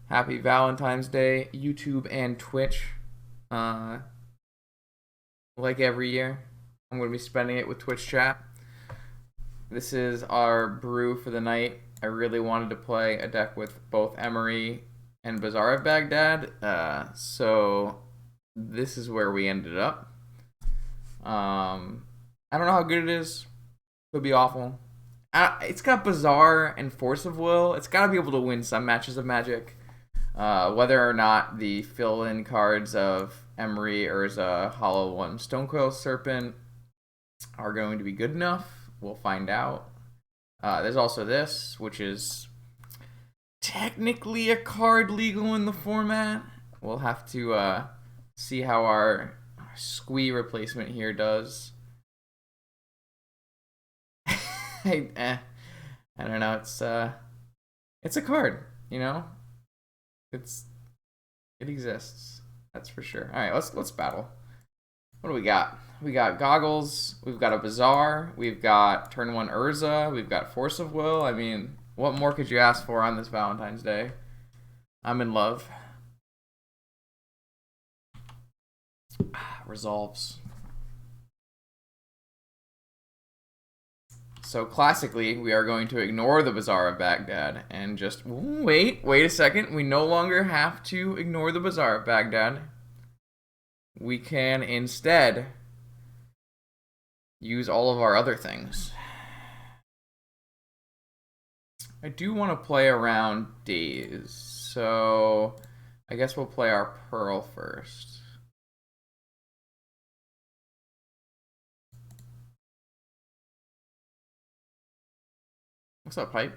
Happy Valentine's Day, YouTube and Twitch. Uh, like every year, I'm going to be spending it with Twitch chat. This is our brew for the night. I really wanted to play a deck with both Emry and Bazaar of Baghdad, so this is where we ended up. I don't know how good it is. Could be awful. It's got Bazaar and Force of Will. It's got to be able to win some matches of Magic. Whether or not the fill-in cards of Emry, Urza, Hollow One, Stonecoil Serpent are going to be good enough, we'll find out. There's also this, which is technically a card legal in the format. We'll have to see how our Squee replacement here does. I don't know. It's a card, you know. It exists. That's for sure. All right, let's battle. What do we got? We got Goggles. We've got a Bazaar. We've got turn one Urza. We've got Force of Will. I mean, what more could you ask for on this Valentine's Day? I'm in love. Resolves. So classically, we are going to ignore the Bazaar of Baghdad and just wait a second. We no longer have to ignore the Bazaar of Baghdad. We can instead use all of our other things. I do want to play around Days, so I guess we'll play our Pearl first. What's up, Pipe?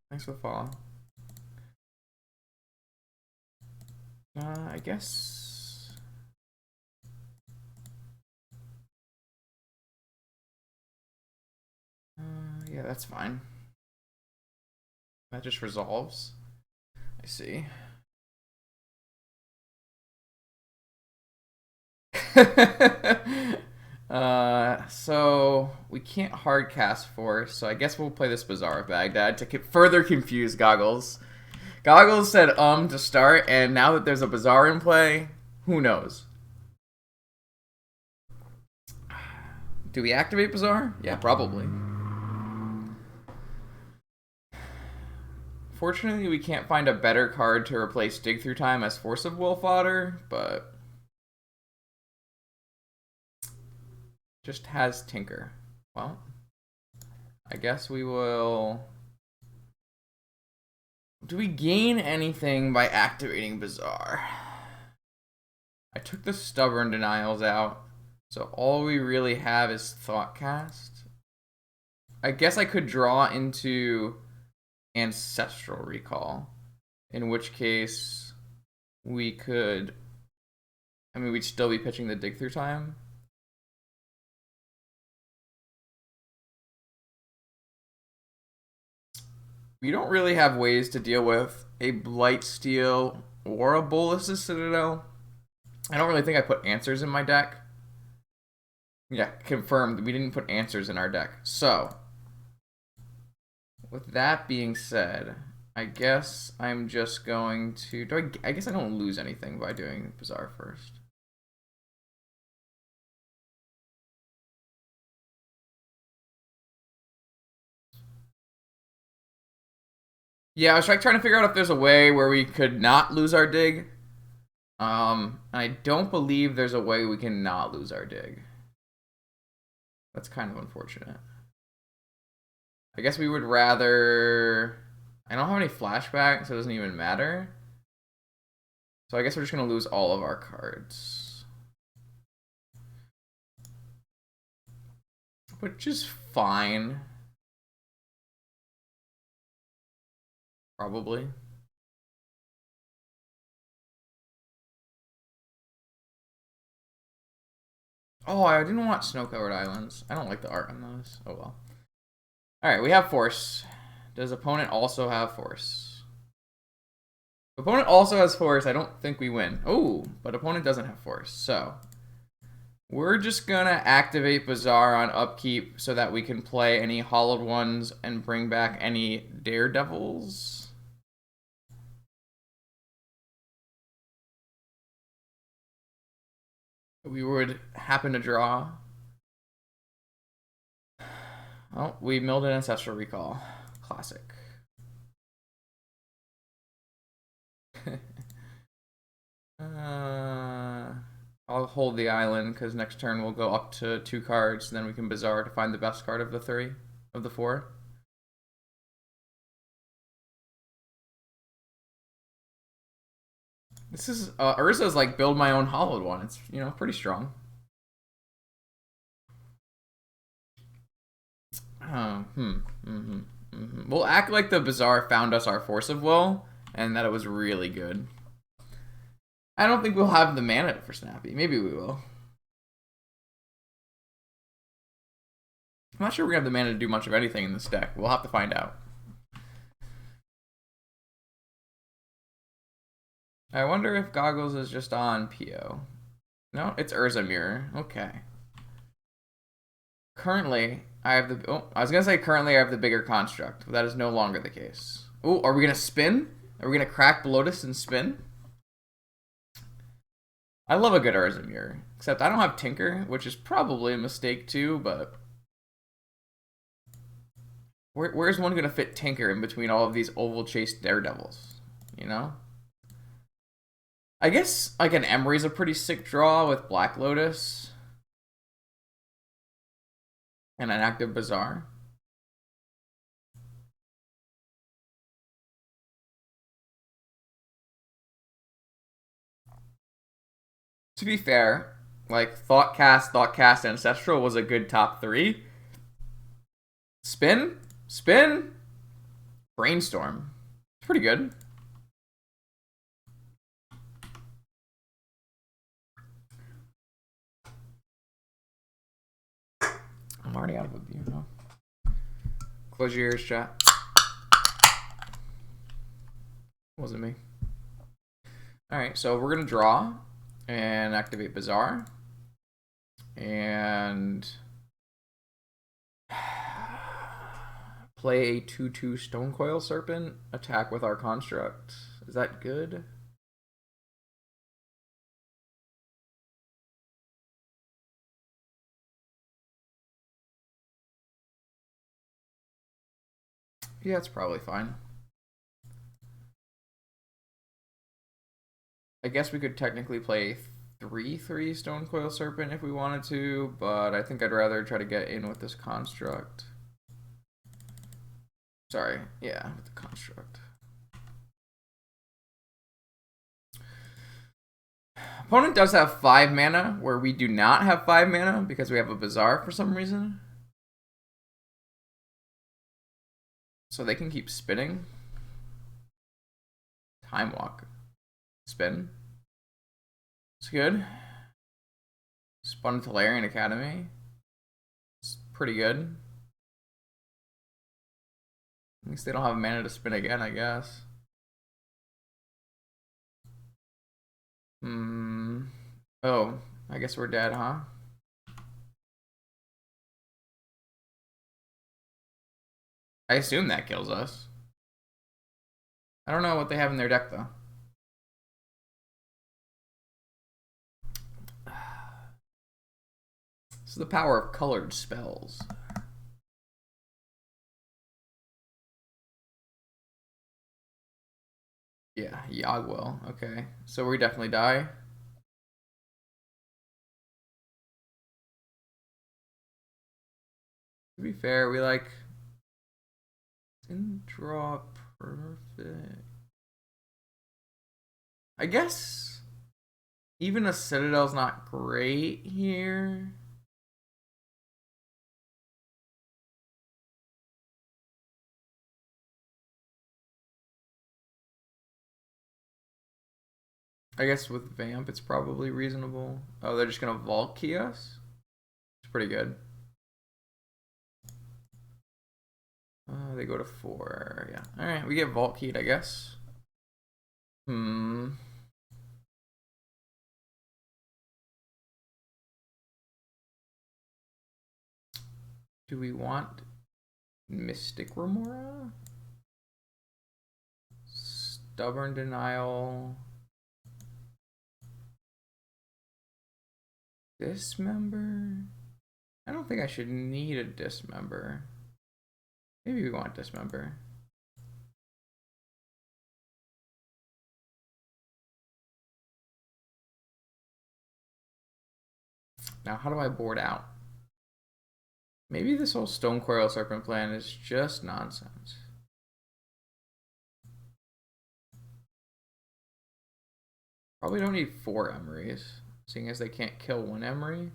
Thanks for the follow. I guess. Yeah, that's fine. That just resolves. I see. So we can't hard cast Force, so I guess we'll play this Bazaar of Baghdad to further confuse Goggles. Goggles said to start, and now that there's a Bazaar in play, who knows? Do we activate Bazaar? Yeah, probably. Fortunately, we can't find a better card to replace Dig Through Time as Force of Will fodder, but just has Tinker. Well, I guess we will. Do we gain anything by activating Bazaar? I took the Stubborn Denials out, so all we really have is Thoughtcast. I guess I could draw into Ancestral Recall, in which case we could. I mean, we'd still be pitching the Dig Through Time. We don't really have ways to deal with a Blightsteel or a Bolus's Citadel. I don't really think I put answers in my deck. Yeah, confirmed. We didn't put answers in our deck. So, with that being said, I guess I'm just going to. I guess I don't lose anything by doing Bazaar first. Yeah, I was trying to figure out if there's a way where we could not lose our dig. I don't believe there's a way we can not lose our dig. That's kind of unfortunate. I guess we would rather. I don't have any flashbacks, so it doesn't even matter. So I guess we're just gonna lose all of our cards. Which is fine. Probably. Oh, I didn't want snow-covered islands. I don't like the art on those. Oh well. Alright, we have Force. Does opponent also have Force? If opponent also has Force, I don't think we win. Oh, but opponent doesn't have Force, so we're just gonna activate Bazaar on upkeep so that we can play any hollowed ones and bring back any Daredevils. we would happen to draw. Oh, we milled an Ancestral Recall. Classic. I'll hold the island because next turn we'll go up to 2 cards. Then we can Bazaar to find the best card of the 3, of the 4. This is Urza's like build my own hollowed one. It's, you know, pretty strong. We'll act like the Bazaar found us our Force of Will and that it was really good. I don't think we'll have the mana for Snappy. Maybe we will. I'm not sure we're gonna have the mana to do much of anything in this deck. We'll have to find out. I wonder if Goggles is just on PO. No, it's Urza Mirror. Okay. Currently, I have the... Oh, I was going to say currently I have the bigger construct, but that is no longer the case. Oh, are we going to spin? Are we going to crack Bloatus and spin? I love a good Urza Mirror, except I don't have Tinker, which is probably a mistake too, but... Where's one going to fit Tinker in between all of these oval-chased Daredevils? You know? I guess like an Emry's a pretty sick draw with Black Lotus and an active Bazaar. To be fair, like Thoughtcast, Ancestral was a good top 3. Spin, Brainstorm. It's pretty good. I'm already out of a view now. Close your ears, chat. Wasn't me. Alright, so we're going to draw and activate Bazaar. And play a 2/2 Stonecoil Serpent. Attack with our construct. Is that good? Yeah, it's probably fine. I guess we could technically play 3/3 Stonecoil Serpent if we wanted to, but I think I'd rather try to get in with this construct. Sorry, yeah, with the construct. Opponent does have 5 mana, where we do not have 5 mana because we have a Bazaar for some reason. So they can keep spinning. Time Walk. Spin. It's good. Spun Tolarian Academy. It's pretty good. At least they don't have mana to spin again, I guess. Oh, I guess we're dead, huh? I assume that kills us. I don't know what they have in their deck, though. This is the power of colored spells. Yeah, Yogwell. Okay, so we definitely die. To be fair, we like didn't draw perfect. I guess even a Citadel's not great here. I guess with Vamp, it's probably reasonable. Oh, they're just gonna Vault Key us? It's pretty good. They go to 4. Yeah. Alright, we get Vault Keyed, I guess. Do we want Mystic Remora? Stubborn Denial. Dismember? I don't think I should need a dismember. Maybe we want dismember. Now, how do I board out? Maybe this whole Stone Coil Serpent plan is just nonsense. Probably don't need 4 Emrys, seeing as they can't kill 1 Emry.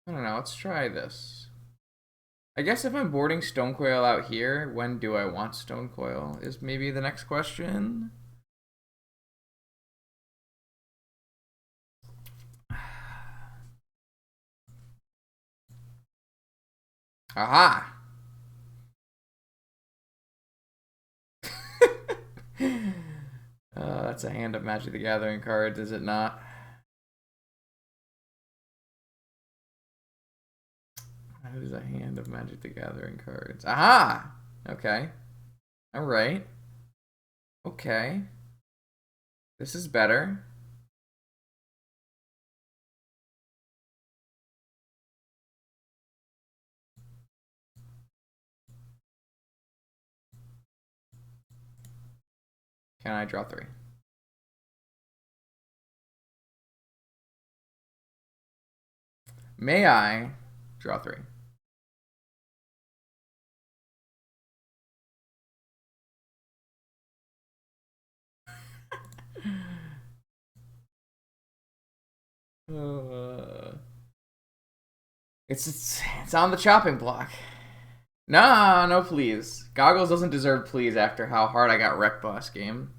I don't know, let's try this. I guess if I'm boarding Stone Coil out here, when do I want Stone Coil is maybe the next question. Aha! That's a hand of Magic the Gathering cards, is it not? That is a hand of Magic the Gathering cards. Aha! Okay. Alright. Okay. This is better. Can I draw 3? May I draw 3? It's on the chopping block. Nah, no please. Goggles doesn't deserve please after how hard I got wrecked last game.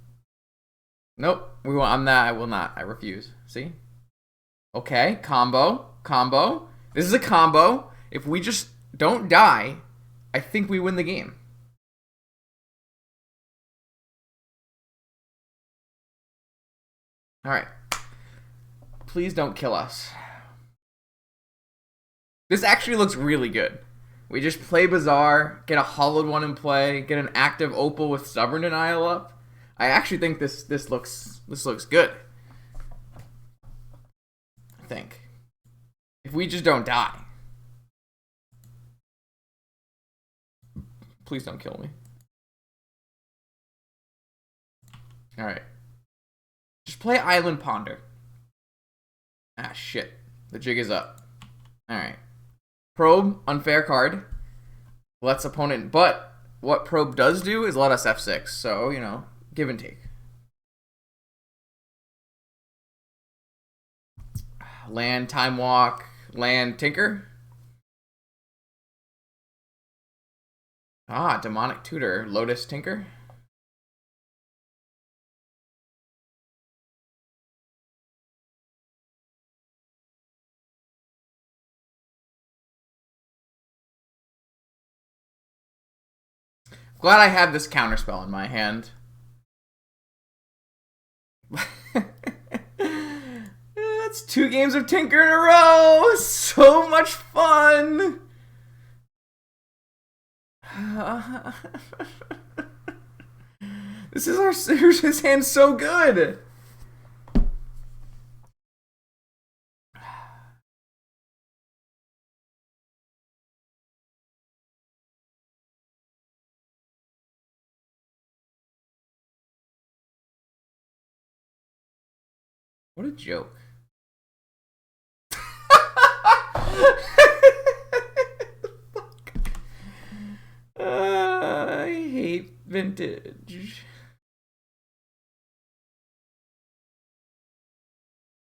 Nope. I will not. I refuse. See? Okay, combo. This is a combo. If we just don't die, I think we win the game. Alright. Please don't kill us. This actually looks really good. We just play Bazaar, get a hollowed one in play, get an active Opal with Stubborn Denial up. I actually think this looks good. I think. If we just don't die. Please don't kill me. Alright. Just play Island Ponder. Ah, shit. The jig is up. Alright. Probe, unfair card. Lets opponent... But what Probe does do is let us F6. So, you know, give and take. Land, Time Walk, land, Tinker. Ah, Demonic Tutor, Lotus, Tinker. Glad I had this counterspell in my hand. That's 2 games of Tinker in a row! So much fun! This is his hand so good! What a joke. I hate vintage.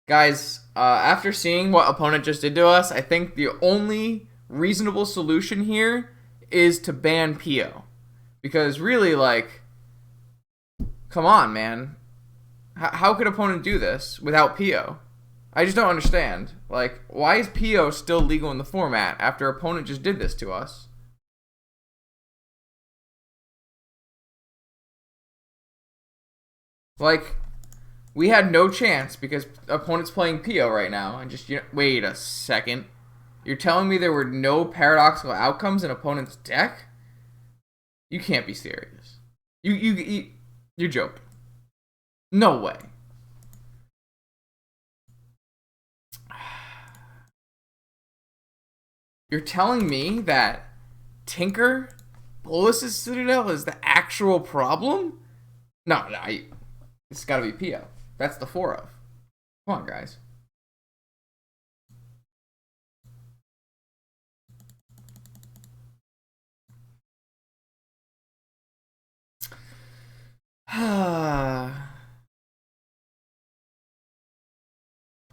Guys, after seeing what opponent just did to us, I think the only reasonable solution here is to ban Pio. Because really, like, come on, man. How could opponent do this without Pio? I just don't understand. Like, why is Pio still legal in the format after opponent just did this to us? Like, we had no chance because opponent's playing Pio right now. And just, wait a second. You're telling me there were no paradoxical outcomes in opponent's deck? You can't be serious. You're joking. No way. You're telling me that Tinker, Bolus's Citadel is the actual problem? No, it's got to be PO. That's the 4 of. Come on, guys.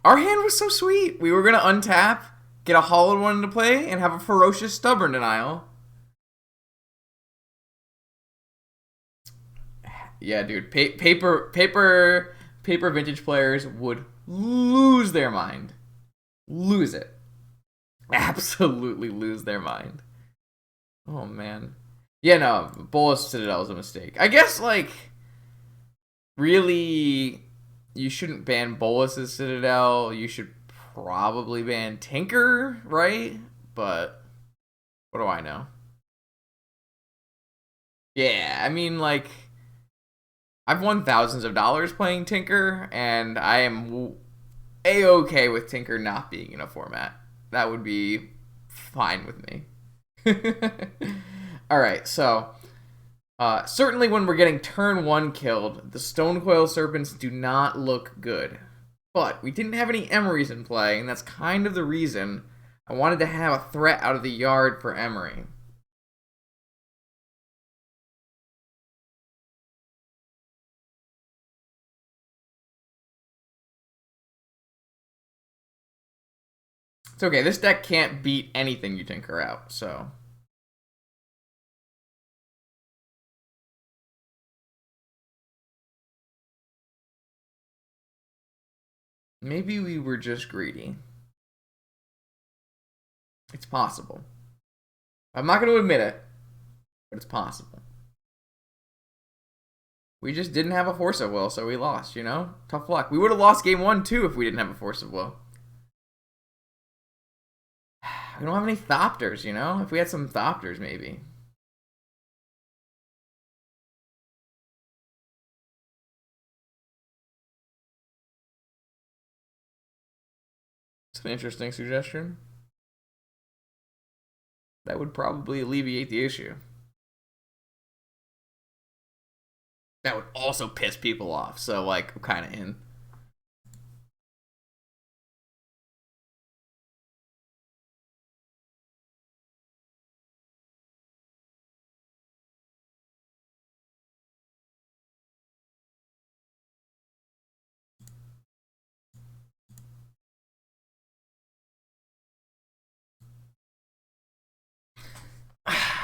Our hand was so sweet. We were gonna untap, get a hollowed one into play, and have a ferocious stubborn denial. Yeah, dude. Paper vintage players would lose their mind. Lose it. Absolutely lose their mind. Oh man. Yeah, no, Bolus Citadel is a mistake. I guess like really you shouldn't ban Bolus's Citadel. You should probably ban Tinker, right? But what do I know? Yeah, I mean like I've won thousands of dollars playing Tinker, and I am a-okay with Tinker not being in a format. That would be fine with me. All right, so certainly when we're getting turn 1 killed, the Stonecoil Serpents do not look good. But we didn't have any Emrys in play, and that's kind of the reason I wanted to have a threat out of the yard for Emry. It's okay, this deck can't beat anything you tinker out, so... Maybe we were just greedy. It's possible. I'm not going to admit it, but it's possible. We just didn't have a Force of Will, so we lost, you know? Tough luck. We would have lost game 1 too if we didn't have a Force of Will. We don't have any Thopters, you know? If we had some Thopters, maybe. It's an interesting suggestion. That would probably alleviate the issue. That would also piss people off, so, like, I'm kind of in.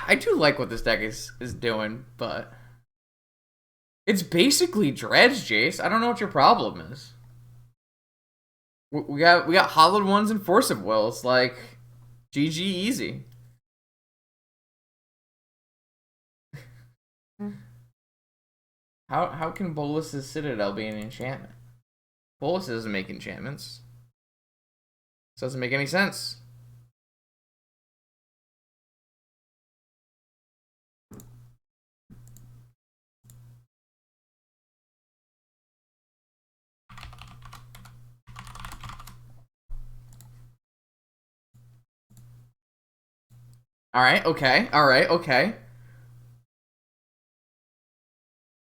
I do like what this deck is doing, but it's basically dredge, Jace. I don't know what your problem is. We got hollowed ones and Force of Will. It's like GG easy. How can Bolus's Citadel be an enchantment? Bolus doesn't make enchantments. This doesn't make any sense. Alright, okay. Alright, okay.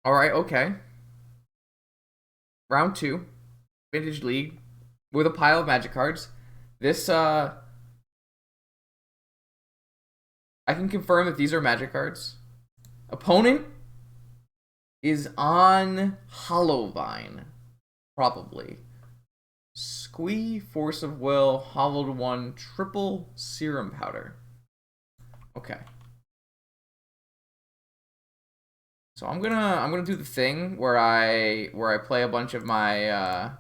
Alright, okay. Round 2. Vintage League. With a pile of magic cards. This, I can confirm that these are magic cards. Opponent is on Hollowvine. Probably. Squee, Force of Will, Hollowed One, Triple Serum Powder. Okay. So I'm gonna do the thing where I play a bunch of my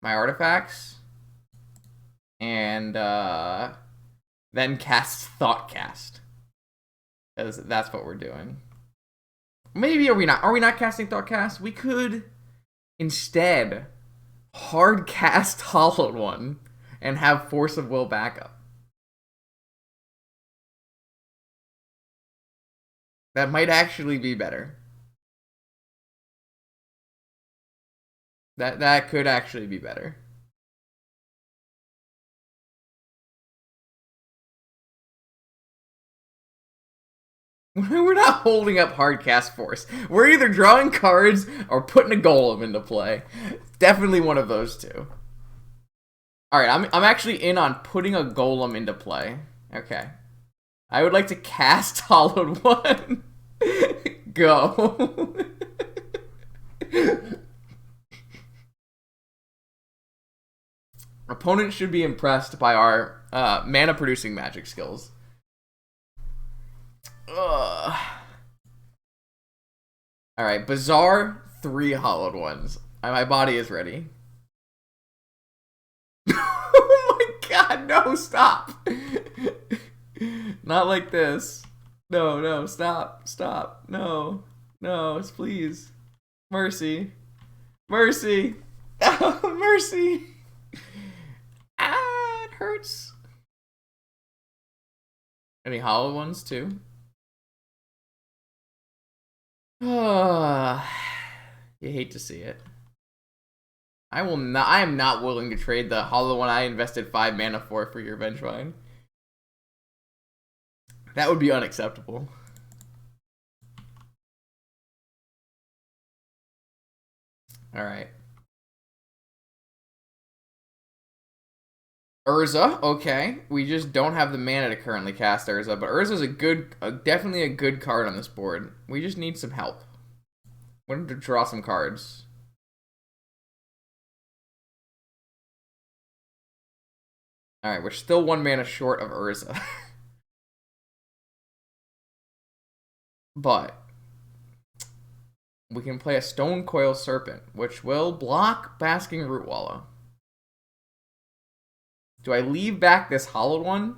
my artifacts and then cast Thoughtcast. That's what we're doing. Maybe are we not? Are we not casting Thoughtcast? We could instead hard cast Hollowed One and have Force of Will backup. That might actually be better. That could actually be better. We're not holding up hard cast force. We're either drawing cards or putting a golem into play. Definitely one of those two. Alright, I'm actually in on putting a golem into play. Okay. I would like to cast Hollowed One. Go. Opponents should be impressed by our mana-producing magic skills. Alright, Bazaar, 3 Hollowed Ones. My body is ready. Oh my god, no, stop! Not like this. No, stop, no, please. Mercy. Mercy! Mercy! Ah, it hurts. Any Hollowed Ones, too? You hate to see it. I am not willing to trade the Hollow One I invested 5 mana for your Vengevine. That would be unacceptable. Alright. Urza, okay. We just don't have the mana to currently cast Urza, but Urza's definitely a good card on this board. We just need some help. We need to draw some cards. Alright, we're still 1 mana short of Urza. But we can play a Stone Coil Serpent, which will block Basking Rootwalla. Do I leave back this Hollowed One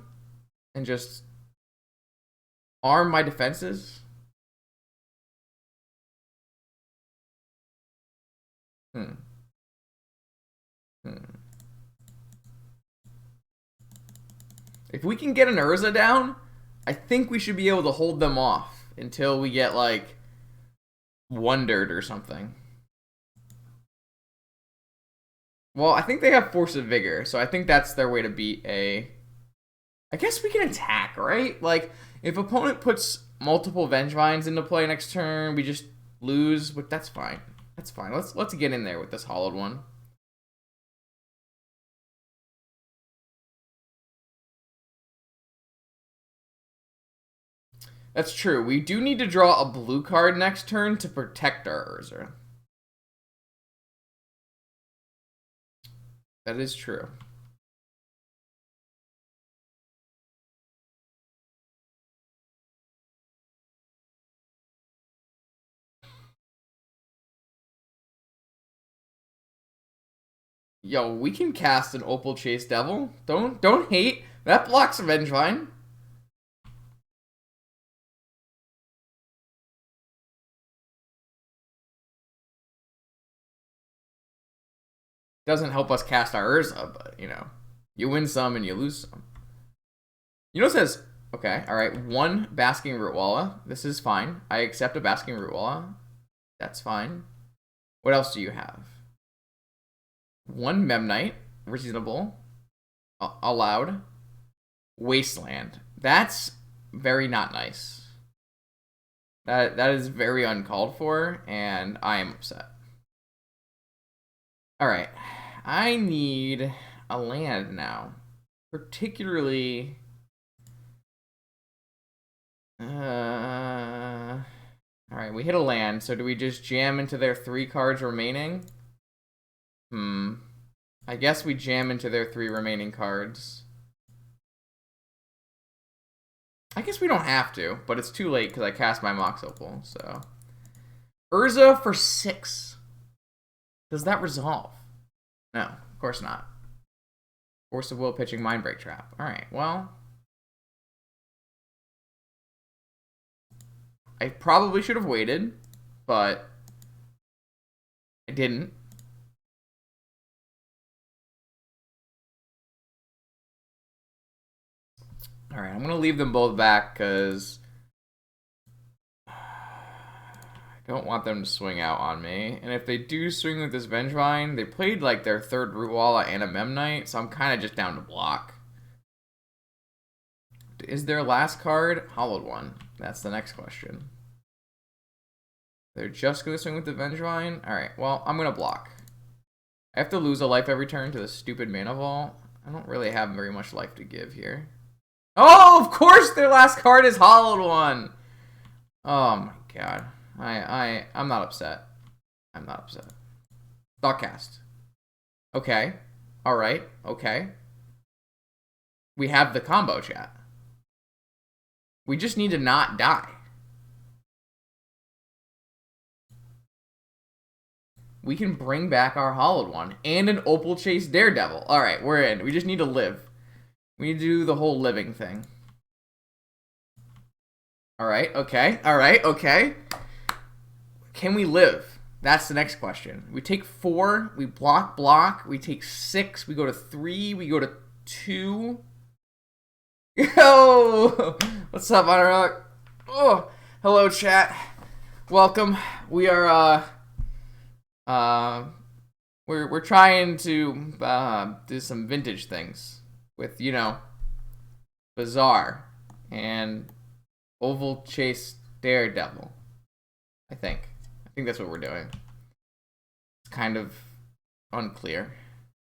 and just arm my defenses? If we can get an Urza down, I think we should be able to hold them off until we get, like, Wondered or something. Well, I think they have Force of Vigor, so I think that's their way to beat a... I guess we can attack, right? Like, if opponent puts multiple Vengevines into play next turn, we just lose, but that's fine. That's fine. Let's get in there with this Hollowed One. That's true. We do need to draw a blue card next turn to protect our Urza. That is true. Yo, we can cast an Opal Chase Devil. Don't hate. That blocks a Vengevine. Doesn't help us cast our Urza, but, you know, you win some and you lose some. You know, it says, okay, all right, 1 Basking Rootwalla. This is fine. I accept a Basking Rootwalla. That's fine. What else do you have? 1 Memnite. Reasonable. Allowed. Wasteland. That's very not nice. That is very uncalled for, and I am upset. Alright. I need a land now. Particularly... Alright, we hit a land, so do we just jam into their 3 cards remaining? I guess we jam into their 3 remaining cards. I guess we don't have to, but it's too late because I cast my Mox Opal, so... Urza for 6. Does that resolve? No, of course not. Force of Will pitching Mindbreak Trap. Alright, well... I probably should have waited, but... I didn't. Alright, I'm going to leave them both back because... I don't want them to swing out on me. And if they do swing with this Vengevine, they played like their 3rd Rootwalla and a Memnite, so I'm kind of just down to block. Is their last card hollowed one? That's the next question. They're just going to swing with the Vengevine? Alright, well, I'm going to block. I have to lose a life every turn to the stupid Mana Vault. I don't really have very much life to give here. Oh, of course their last card is hollowed one! Oh my god. I'm not upset. I'm not upset. Thoughtcast. Okay. Alright. Okay. We have the combo, chat. We just need to not die. We can bring back our hollowed one and an Opal Chase Daredevil. Alright, we're in. We just need to live. We need to do the whole living thing. Alright, okay. Alright, okay. Can we live? That's the next question. We take 4, we block, we take 6, we go to 3, we go to 2. Yo! What's up, Honorrock? Oh, hello, chat. Welcome. We are, we're trying to, do some vintage things with, you know, Bazaar and Oval Chase Daredevil. I think that's what we're doing. It's kind of unclear.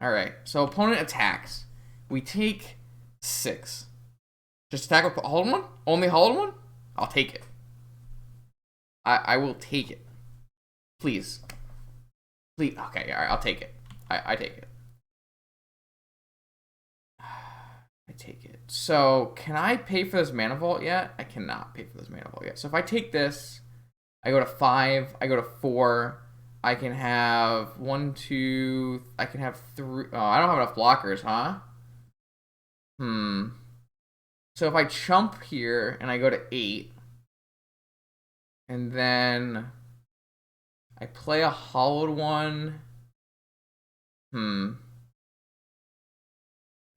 Alright, so opponent attacks. We take 6. Just attack with hollowed one? Only hollowed one? I'll take it. I will take it. Please. Please. Okay, alright, I'll take it. I take it. I take it. So, can I pay for this Mana Vault yet? I cannot pay for this Mana Vault yet. So if I take this, I go to 5, I go to 4, I can have 1, 2, I can have 3. Oh, I don't have enough blockers, huh? So if I chump here and I go to 8, and then I play a hollowed one.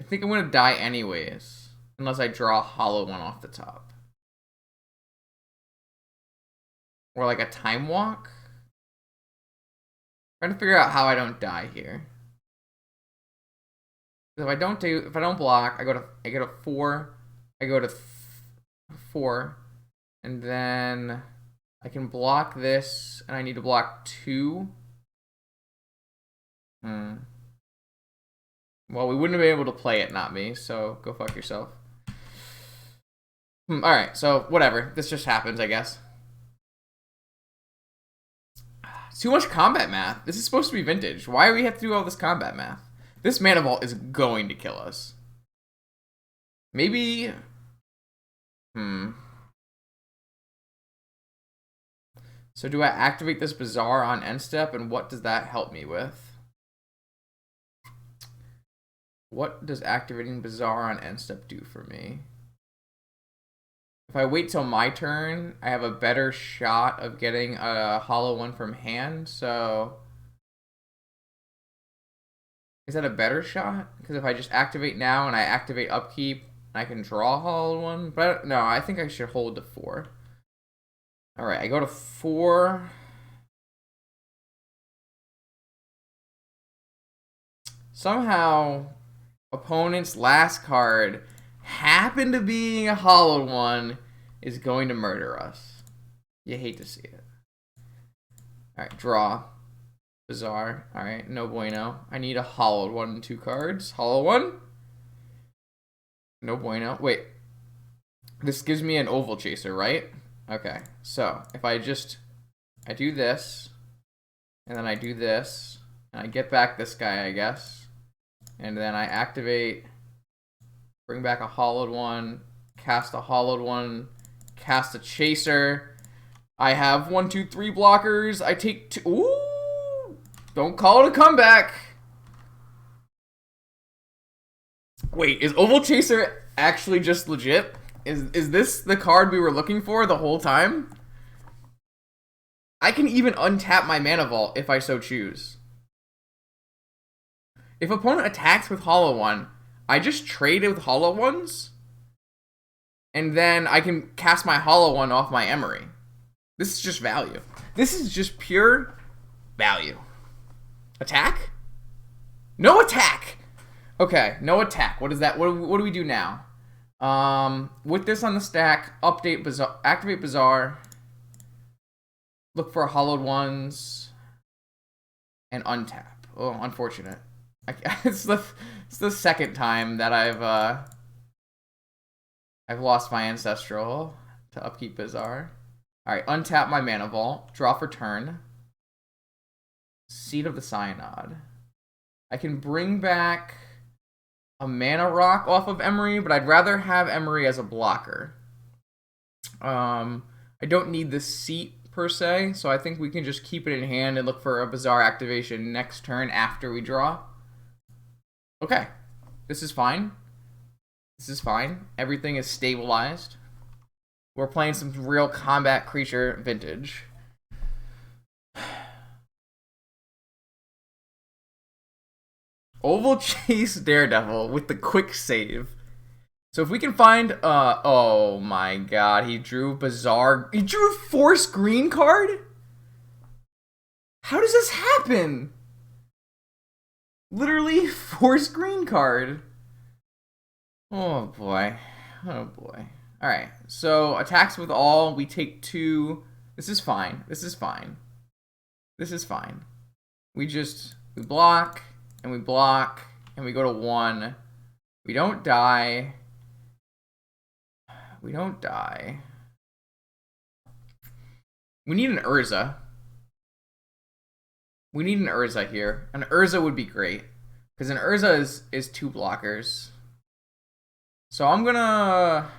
I think I'm gonna die anyways, unless I draw a hollowed one off the top. Or like a time walk. I'm trying to figure out how I don't die here. If I don't block, I go to 4, I go to 4, and then I can block this, and I need to block 2. Well, we wouldn't have been able to play it, not me, so go fuck yourself. Alright, so whatever. This just happens, I guess. It's too much combat math. This is supposed to be vintage. Why do we have to do all this combat math? This Mana Vault is going to kill us. Maybe... So do I activate this Bazaar on end step, and what does that help me with? What does activating Bazaar on end step do for me? If I wait till my turn, I have a better shot of getting a hollow one from hand, so... Is that a better shot? Because if I just activate now and I activate upkeep, I can draw a hollow one. But no, I think I should hold to 4. Alright, I go to 4. Somehow, opponent's last card happen to be a hollowed one is going to murder us. You hate to see it. Alright, draw. Bazaar. Alright, no bueno. I need a hollowed one and 2 cards. Hollow one. No bueno. Wait. This gives me an oval chaser, right? Okay. So, if I do this, and then I do this, and I get back this guy, I guess, and then I activate, bring back a hollowed one, cast a hollowed one, cast a chaser. I have 1, 2, 3 blockers. I take 2. Ooh! Don't call it a comeback. Wait, is Oval Chaser actually just legit? Is this the card we were looking for the whole time? I can even untap my Mana Vault if I so choose. If opponent attacks with Hollow One, I just trade it with Hollow Ones, and then I can cast my Hollow One off my Emry. This is just value. This is just pure value. Attack? No attack! Okay, no attack. What is that? What do we do now? With this on the stack, update Bazaar, activate Bazaar, look for hollowed ones, and untap. Oh, unfortunate. It's the second time that I've lost my ancestral to upkeep Bazaar. All right, untap my mana vault, draw for turn. Seed of the Synod. I can bring back a mana rock off of Emry, but I'd rather have Emry as a blocker. I don't need the seat per se, so I think we can just keep it in hand and look for a Bazaar activation next turn after we draw. Okay, this is fine. This is fine. Everything is stabilized. We're playing some real combat creature vintage. Oval Chase Daredevil with the quick save. So if we can find, oh my god, he drew Bazaar. He drew a Force green card? How does this happen? Literally Force green card. Oh boy. Oh boy. Alright, so attacks with all, we take 2. This is fine. This is fine. This is fine. We block, and we block, and we go to 1. We don't die. We don't die. We need an Urza. We need an Urza here. An Urza would be great. Because an Urza is 2 blockers. So I'm gonna...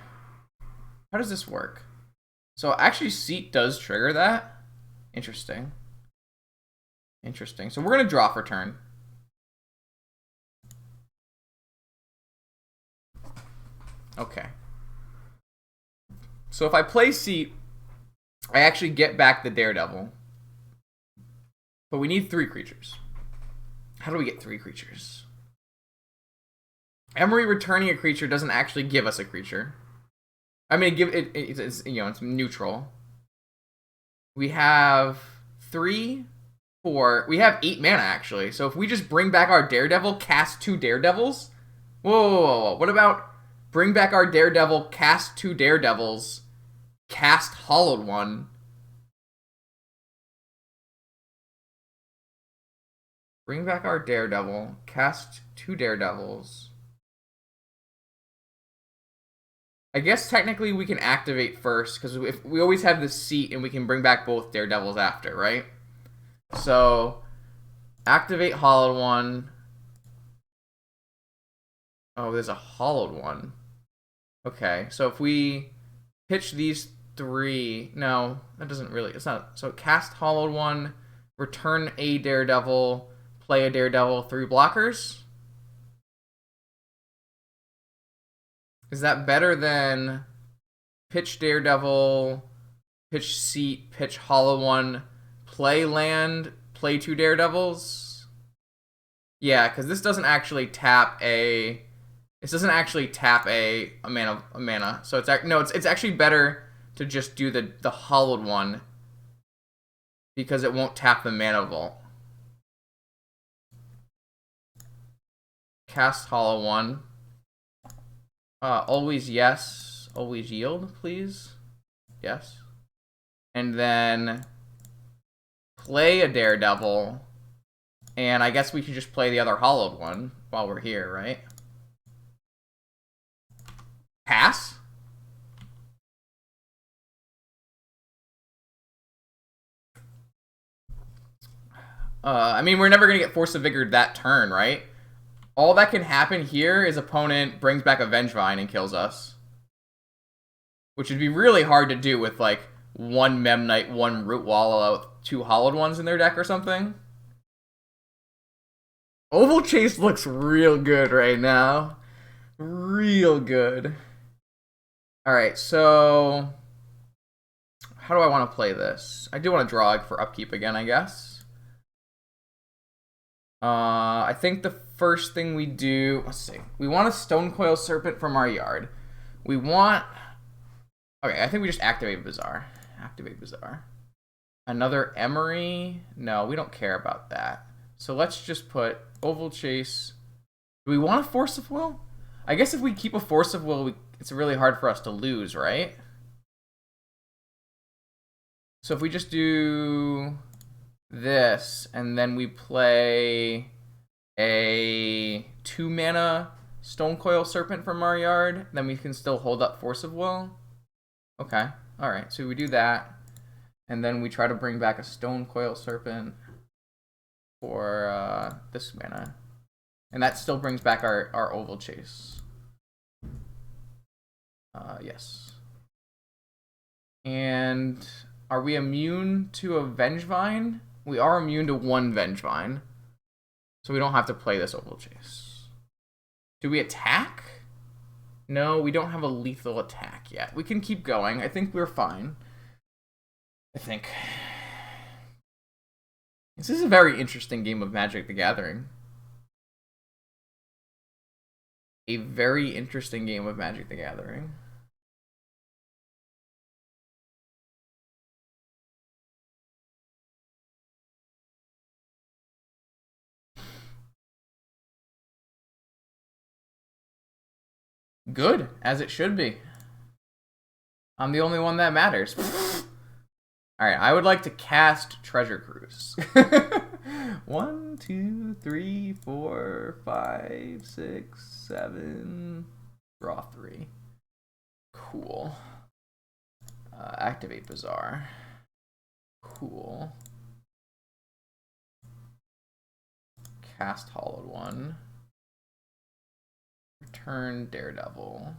How does this work? So actually Seat does trigger that. Interesting. Interesting. So we're gonna draw for turn. Okay. So if I play Seat, I actually get back the Daredevil. But we need 3 creatures. How do we get 3 creatures? Emry returning a creature doesn't actually give us a creature. I mean, it's you know, it's neutral. We have 3, 4. We have 8 mana actually. So if we just bring back our Daredevil, cast 2 Daredevils. Whoa. What about bring back our Daredevil, cast 2 Daredevils, cast Hollowed One. Bring back our Daredevil, cast 2 Daredevils. I guess technically we can activate first, because if we always have this Seat and we can bring back both Daredevils after, right? So, activate Hollowed One. Oh, there's a Hollowed One. Okay, so if we pitch these 3... No, that doesn't really... It's not... So, cast Hollowed One, return a Daredevil, play a Daredevil, 3 blockers? Is that better than pitch Daredevil, pitch Seat, pitch Hollowed One, play land, play 2 Daredevils? Yeah, because this doesn't actually tap a... This doesn't actually tap a mana. So it's actually better to just do the Hollowed One, because it won't tap the mana vault. Cast Hollowed One. Always yes. Always yield, please. Yes. And then play a Daredevil. And I guess we should just play the other Hollowed One while we're here, right? Pass? I mean, we're never going to get Force of Vigor that turn, right? All that can happen here is opponent brings back a Vengevine and kills us. Which would be really hard to do with, like, 1 Memnite, 1 Root Wallow, 2 Hollowed Ones in their deck or something. Oval Chase looks real good right now. Real good. Alright, so... How do I want to play this? I do want to draw for upkeep again, I guess. I think the first thing we do... Let's see. We want a Stonecoil Serpent from our yard. We want... Okay, I think we just activate Bazaar. Activate Bazaar. Another Emry? No, we don't care about that. So let's just put Oval Chase. Do we want a Force of Will? I guess if we keep a Force of Will, it's really hard for us to lose, right? So if we just do this, and then we play a 2-mana Stonecoil Serpent from our yard, then we can still hold up Force of Will. Okay, alright, so we do that, and then we try to bring back a Stonecoil Serpent for this mana. And that still brings back our Oval Chase. Yes. And are we immune to a Vengevine? We are immune to one Vengevine. So we don't have to play this Oval Chase. Do we attack? No, we don't have a lethal attack yet. We can keep going. I think we're fine. I think. This is a very interesting game of Magic the Gathering. A very interesting game of Magic the Gathering. Good, as it should be. I'm the only one that matters. Alright, I would like to cast Treasure Cruise. 1, 2, 3, 4, 5, 6, 7. Draw 3. Cool. Activate Bazaar. Cool. Cast Hollowed One. Return Daredevil.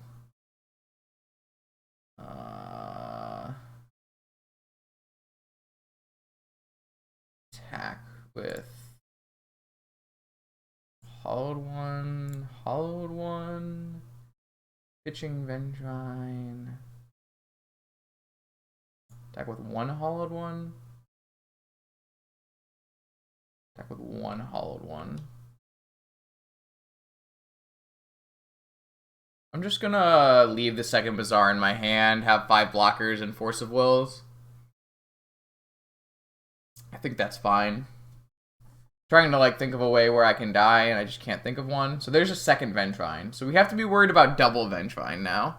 Attack with Hollowed One, Pitching Vengevine. Attack with one Hollowed One. Attack with one Hollowed One. I'm just gonna leave the second Bazaar in my hand, have 5 blockers and Force of Wills. I think that's fine. Trying to like think of a way where I can die and I just can't think of one. So there's a second Vengevine. So we have to be worried about double Vengevine now.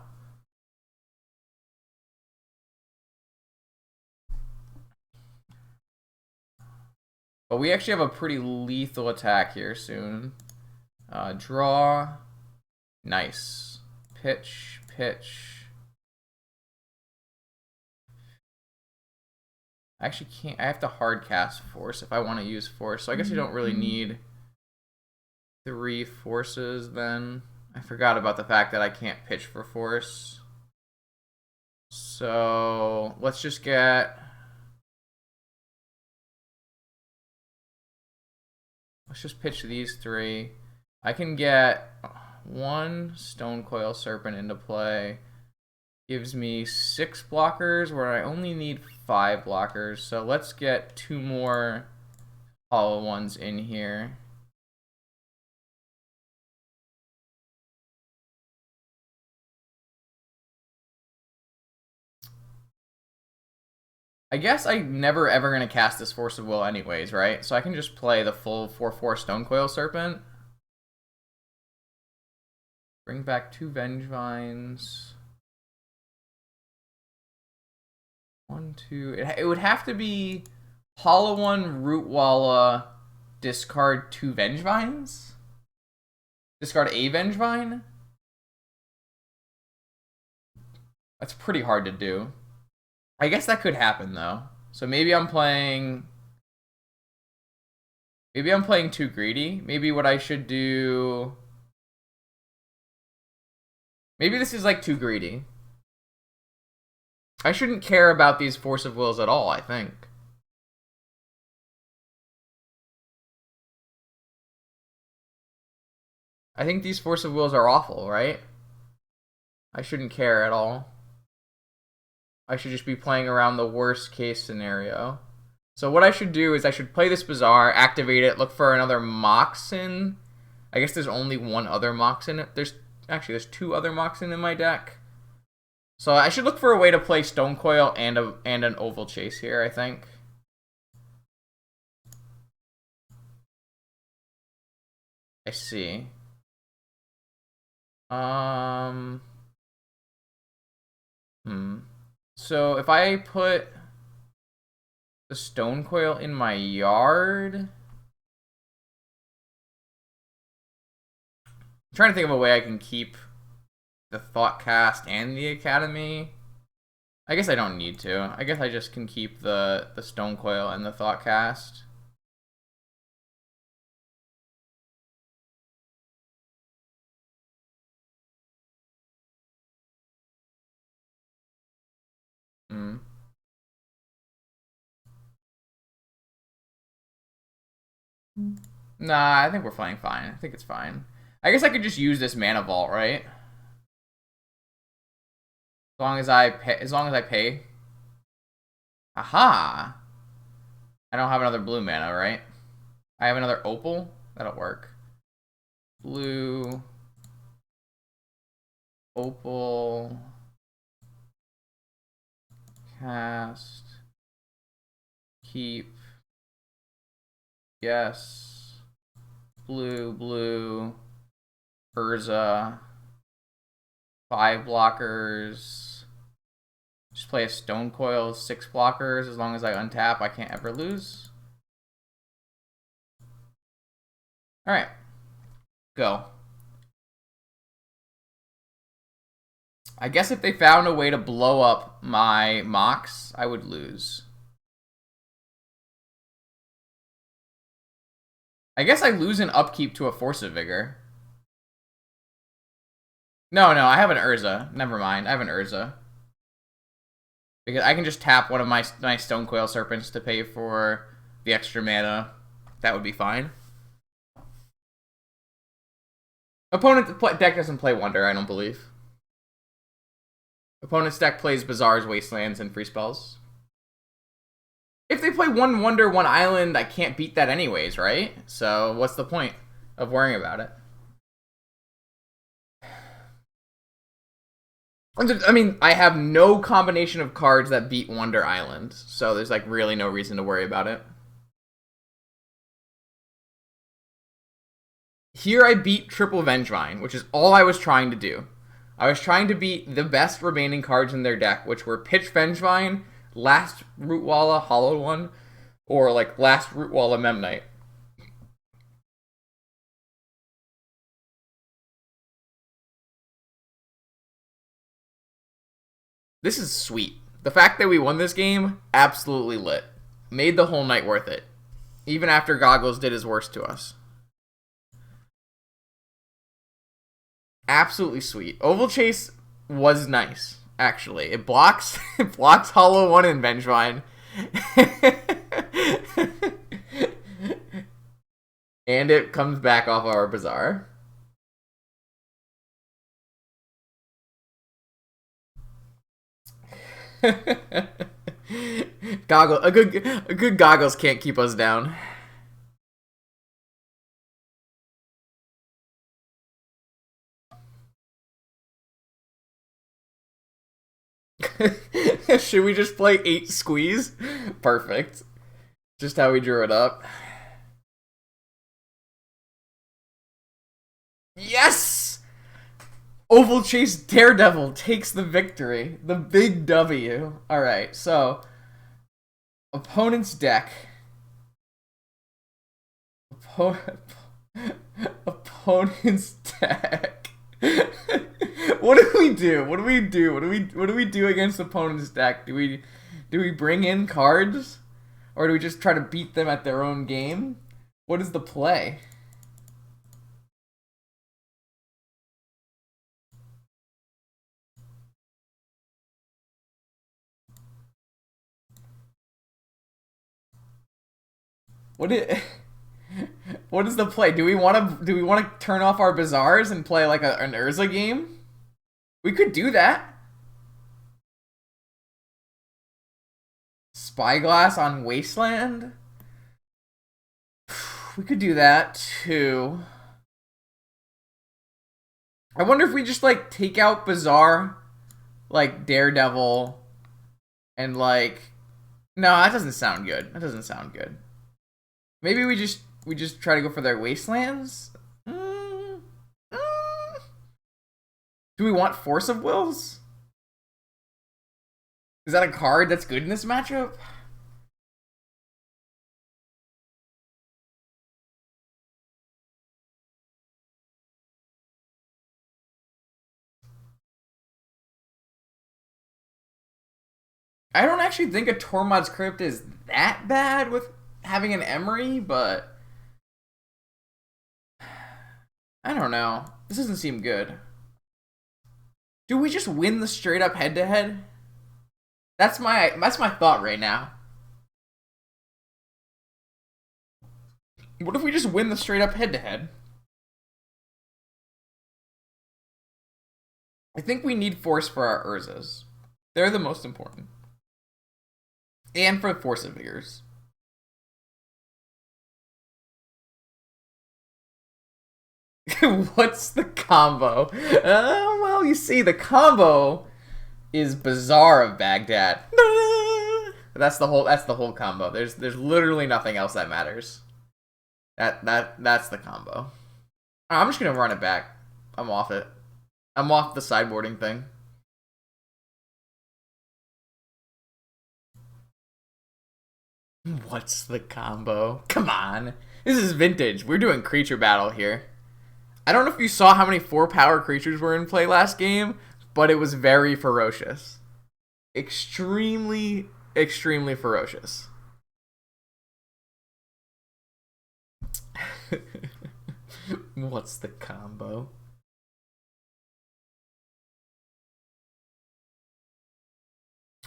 But we actually have a pretty lethal attack here soon. Draw. Nice. Pitch. I actually can't. I have to hard cast Force if I want to use Force. So I guess I don't really need 3 forces then. I forgot about the fact that I can't pitch for Force. So let's just get... Let's just pitch these 3. I can get 1 Stonecoil Serpent into play. Gives me 6 blockers where I only need 5 blockers. So let's get 2 more Hollow Ones in here. I guess I'm never ever going to cast this Force of Will anyways, right? So I can just play the full 4/4 Stonecoil Serpent. Bring back 2 Vengevines. 1, 2. It would have to be Hollow One, Rootwalla, discard 2 Vengevines? Discard a Vengevine? That's pretty hard to do. I guess that could happen though. So maybe I'm playing too greedy. Maybe what I should do... Maybe this is like too greedy. I shouldn't care about these Force of Wills at all, I think. I think these Force of Wills are awful, right? I shouldn't care at all. I should just be playing around the worst case scenario. So what I should do is I should play this Bazaar, activate it, look for another Moxen. I guess there's only one other Moxen. There's 2 other Moxen in my deck. So I should look for a way to play Stonecoil and an Oval Chase here, I think. I see. Hmm. So if I put the stone coil in my yard, I'm trying to think of a way I can keep the Thoughtcast and the Academy. I guess I don't need to. I guess I just can keep the stone coil and the Thoughtcast. Hmm. Nah, I think we're playing fine. I think it's fine. I guess I could just use this mana vault, right? As long as I pay. Aha! I don't have another blue mana, right? I have another opal. That'll work. Blue, opal, cast, keep. Yes. Blue, blue, Urza. 5 blockers. Just play a stone coil, 6 blockers. As long as I untap, I can't ever lose. Alright. Go. I guess if they found a way to blow up my Mox, I would lose. I guess I lose an upkeep to a Force of Vigor. No, I have an Urza. Never mind, I have an Urza. Because I can just tap one of my Stone Coil Serpents to pay for the extra mana. That would be fine. Opponent deck doesn't play Wonder, I don't believe. Opponent's deck plays Bazaars, Wastelands, and free spells. If they play one Wonder, one Island, I can't beat that anyways, right? So what's the point of worrying about it? I mean, I have no combination of cards that beat Wonder Island, so there's like really no reason to worry about it. Here I beat Triple Vengevine, which is all I was trying to do. I was trying to beat the best remaining cards in their deck, which were Pitch Vengevine, Last Rootwalla Hollow One, or like Last Rootwalla Memnite. This is sweet. The fact that we won this game, absolutely lit. Made the whole night worth it. Even after Goggles did his worst to us. Absolutely sweet. Oval Chase was nice, actually. It blocks it blocks Hollow One and Vengevine. And it comes back off our Bazaar. A good Goggles can't keep us down. Should we just play 8 squeeze? Perfect. Just how we drew it up. Yes! Oval Chase Daredevil takes the victory. The big W. Alright, so opponent's deck. Opponent's deck. What do we do? What do we do? What do we do against opponent's deck? Do we bring in cards? Or do we just try to beat them at their own game? What is the play? What is what is the play? Do we want to turn off our Bazaars and play like an Urza game? We could do that. Spyglass on Wasteland? We could do that too. I wonder if we just like take out Bazaar, like Daredevil, and like no, that doesn't sound good. That doesn't sound good. Maybe we just try to go for their Wastelands. Do we want Force of Wills? Is that a card that's good in this matchup? I don't actually think a Tormod's Crypt is that bad with having an Emry, but I don't know. This doesn't seem good. Do we just win the straight up head to head? That's my thought right now. What if we just win the straight up head to head? I think we need force for our Urzas. They're the most important. And for force of vigors. What's the combo? Well, you see, the combo is Bazaar of Baghdad. That's the whole combo. There's literally nothing else that matters. That's the combo. I'm just gonna run it back. I'm off it. I'm off the sideboarding thing. What's the combo? Come on. This is vintage. We're doing creature battle here. I don't know if you saw how many 4-power creatures were in play last game, but it was very ferocious. Extremely, extremely ferocious. What's the combo?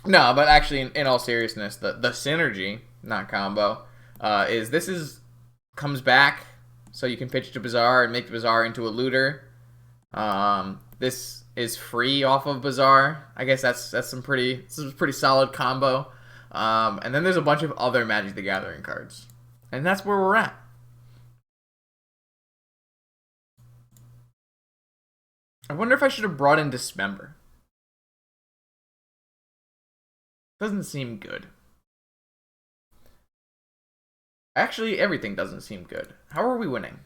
No, but actually, in all seriousness, the synergy, not combo, is comes back, so you can pitch to Bazaar and make the Bazaar into a looter. This is free off of Bazaar. I guess this is a pretty solid combo. And then there's a bunch of other Magic the Gathering cards, and that's where we're at. I wonder if I should have brought in Dismember. Doesn't seem good. Actually, everything doesn't seem good. How are we winning?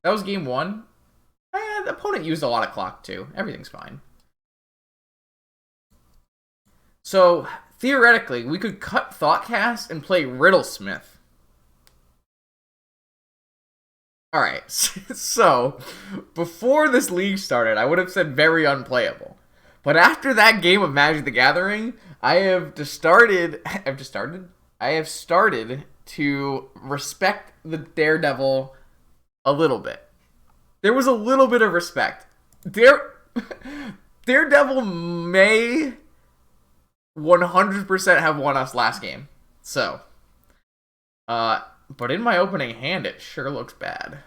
That was game 1. The opponent used a lot of clock too. Everything's fine. So, theoretically, we could cut Thoughtcast and play Riddlesmith. Alright, so, before this league started, I would have said very unplayable. But after that game of Magic the Gathering, I have started to respect the Daredevil a little bit. There was a little bit of respect. Daredevil may 100% have won us last game. So, but in my opening hand, it sure looks bad.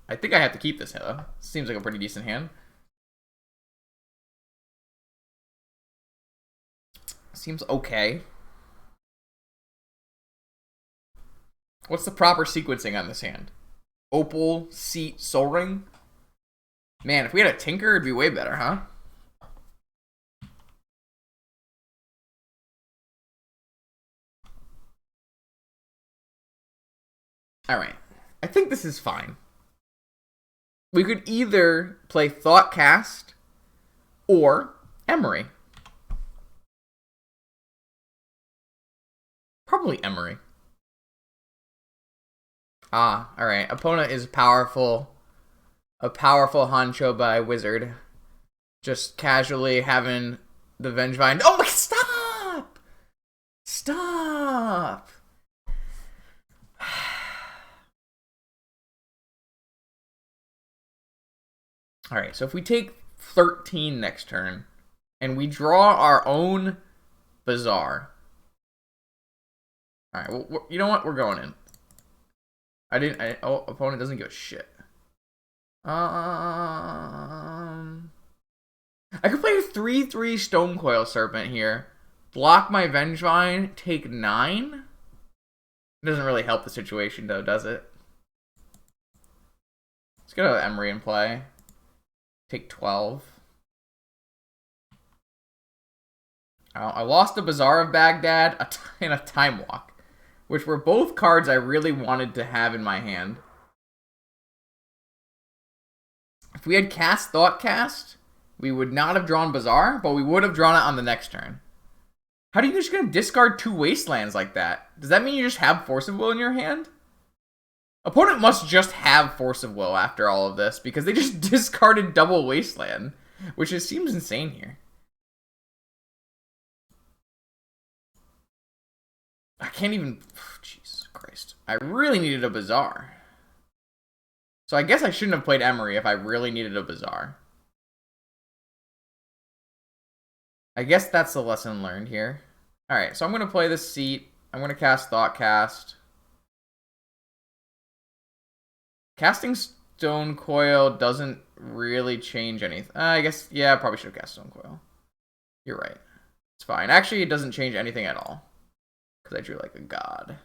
I think I have to keep this, though. Seems like a pretty decent hand. Seems okay. What's the proper sequencing on this hand? Opal, Seat, Soul Ring? Man, if we had a Tinker, it'd be way better, huh? Alright. I think this is fine. We could either play Thoughtcast or Emry. Probably Emry. Alright. Opponent is powerful. A powerful honcho by Wizard. Just casually having the Vengevine. Oh my, stop! Stop! Alright, so if we take 13 next turn, and we draw our own Bazaar. Alright, well, you know what? We're going in. Opponent doesn't give a shit. I could play a 3/3 Stonecoil Serpent here. Block my Vengevine, take 9. It doesn't really help the situation, though, does it? Let's go to Emry and play. Take 12. I lost a Bazaar of Baghdad and a Time Walk, which were both cards I really wanted to have in my hand. If we had cast Thoughtcast, we would not have drawn Bazaar, but we would have drawn it on the next turn. How do you just gonna discard 2 Wastelands like that? Does that mean you just have Force of Will in your hand? Opponent must just have Force of Will after all of this, because they just discarded double Wasteland, which just seems insane here. I can't even... Jesus Christ. I really needed a Bazaar. So I guess I shouldn't have played Emry if I really needed a Bazaar. I guess that's the lesson learned here. Alright, so I'm going to play this seat. I'm going to cast Thoughtcast. Casting Stone Coil doesn't really change anything. I guess, yeah, I probably should have cast Stone Coil. You're right. It's fine. Actually, it doesn't change anything at all. Because I drew like a god.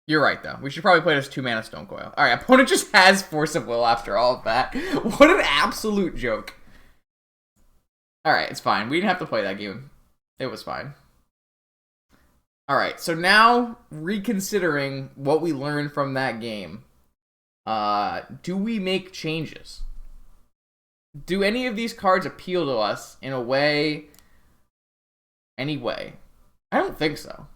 You're right, though. We should probably play this 2-mana Stone Coil. Alright, opponent just has Force of Will after all of that. What an absolute joke. Alright, it's fine. We didn't have to play that game. It was fine. Alright, so now, reconsidering what we learned from that game. Do we make changes? Do any of these cards appeal to us in a way? Any way? I don't think so.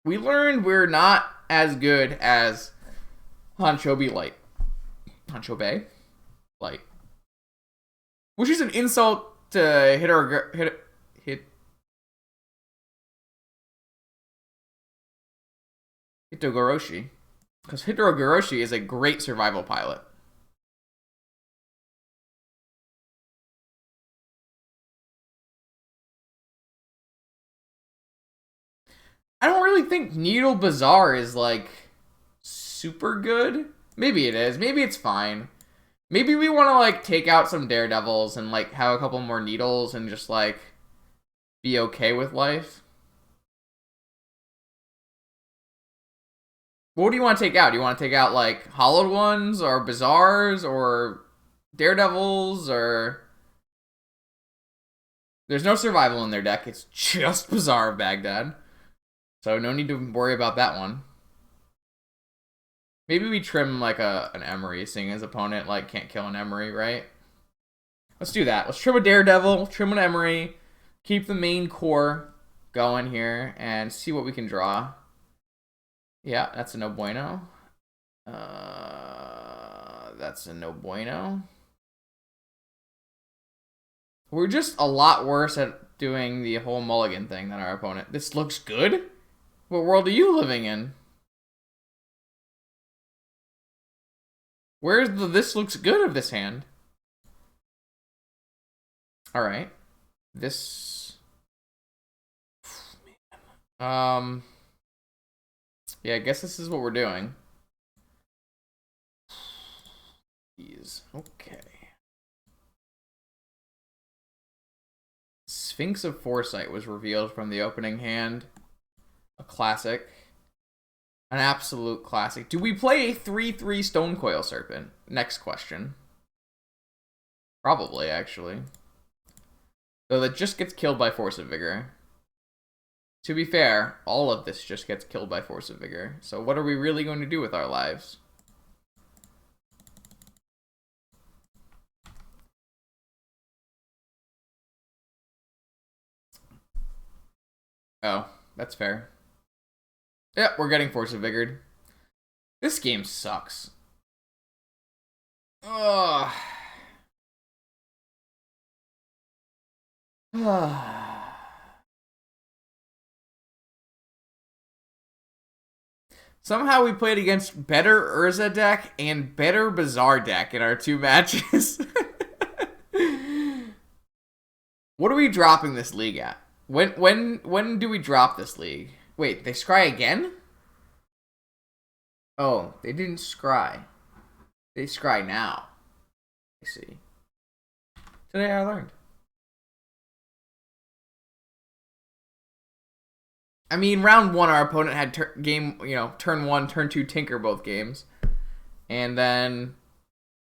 We learned we're not as good as Honcho Light. Honcho Bay? Light. Which is an insult to Hitogoroshi. Because Hitogoroshi is a great survival pilot. I don't really think Needle Bazaar is, like, super good. Maybe it is. Maybe it's fine. Maybe we want to, like, take out some Daredevils and, like, have a couple more Needles and just, like, be okay with life. What do you want to take out? Do you want to take out, like, Hollowed Ones or Bazaars or Daredevils or... There's no survival in their deck. It's just Bazaar of Baghdad. So no need to worry about that one. Maybe we trim like an Emry, seeing his opponent like can't kill an Emry, right? Let's do that. Let's trim a Daredevil, trim an Emry, keep the main core going here, and see what we can draw. Yeah, that's a no bueno. That's a no bueno. We're just a lot worse at doing the whole mulligan thing than our opponent. This looks good? What world are you living in? Where's the this looks good of this hand? Alright. This... Man. Yeah, I guess this is what we're doing. Jeez. Okay. Sphinx of Foresight was revealed from the opening hand. A classic. An absolute classic. Do we play a 3/3 Stone Coil Serpent? Next question. Probably, actually. Though that just gets killed by Force of Vigor. To be fair, all of this just gets killed by Force of Vigor. So what are we really going to do with our lives? Oh, that's fair. Yep, we're getting Force of Vigored. This game sucks. Ugh. Somehow we played against better Urza deck and better Bazaar deck in our 2 matches. What are we dropping this league at? When do we drop this league? Wait, they scry again? Oh, they didn't scry. They scry now. I see. Today I learned. I mean, round 1, our opponent had turn 1, turn 2 Tinker both games. And then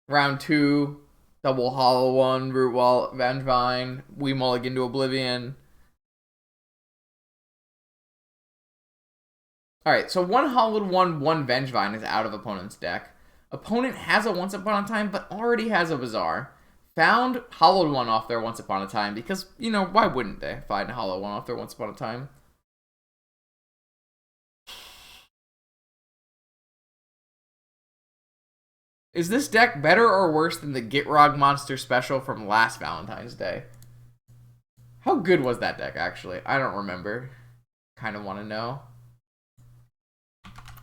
round 2, double Hollow 1, Root Wall, Vengevine, we mulligan to Oblivion. Alright, so one Hollowed one Vengevine is out of opponent's deck. Opponent has a Once Upon a Time, but already has a Bazaar. Found Hollowed One off their Once Upon a Time because, you know, why wouldn't they find a Hollowed One off their Once Upon a Time? Is this deck better or worse than the Gitrog Monster special from last Valentine's Day? How good was that deck, actually? I don't remember. Kind of want to know.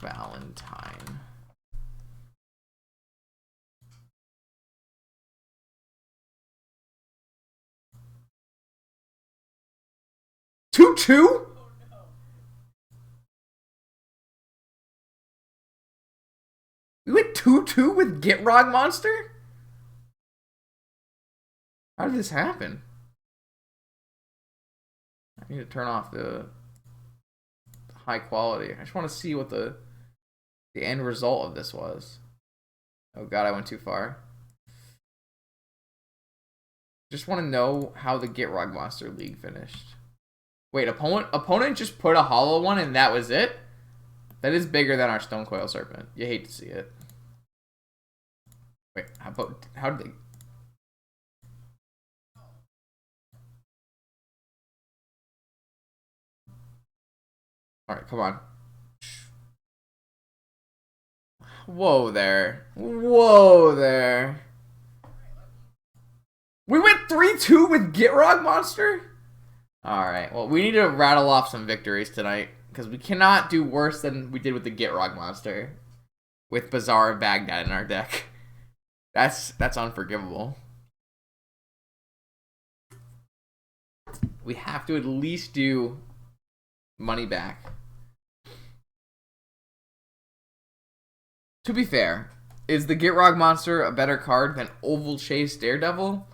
Valentine. Two? We went 2-2 with Gitrog Monster? How did this happen? I need to turn off the high quality. I just want to see what the end result of this was. Oh god, I went too far. Just want to know how the Gitrog Monster League finished. Wait, opponent just put a hollow one and that was it? That is bigger than our Stonecoil Serpent. You hate to see it. Wait, how did they... Alright, come on. Whoa there. Whoa there. We went 3-2 with Gitrog Monster? Alright, well, we need to rattle off some victories tonight. Because we cannot do worse than we did with the Gitrog Monster. With Bazaar of Baghdad in our deck. That's unforgivable. We have to at least do money back. To be fair, is the Gitrog Monster a better card than Oval Chase Daredevil?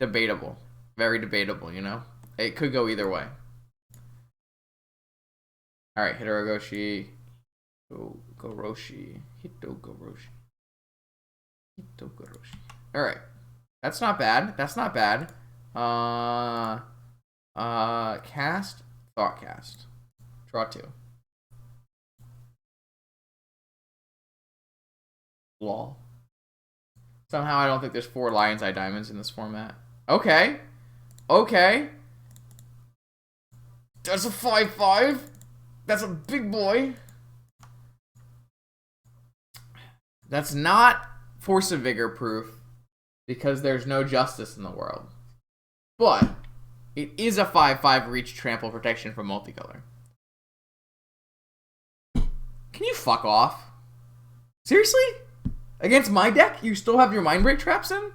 Debatable. Very debatable, you know? It could go either way. Alright, Hitorogoshi. Hitogoroshi. Alright. That's not bad. That's not bad. Cast. Thoughtcast. Draw 2. Lol. Somehow I don't think there's 4 Lion's Eye Diamonds in this format. Okay. Okay. That's a 5/5. That's a big boy. That's not Force of Vigor proof because there's no justice in the world. But it is a 5/5 reach trample protection from multicolor. Can you fuck off? Seriously? Against my deck, you still have your Mind Break traps in?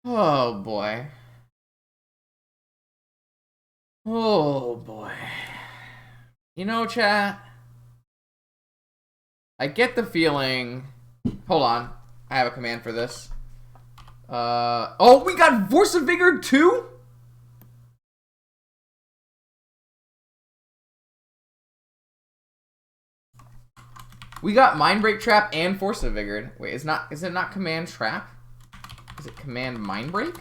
Oh boy. Oh boy. You know, chat, I get the feeling... Hold on. I have a command for this. Oh, we got Force of Vigor too? We got Mind Break Trap and Force of Vigor. Wait, is it not Command Trap? Is it Command Mind Break?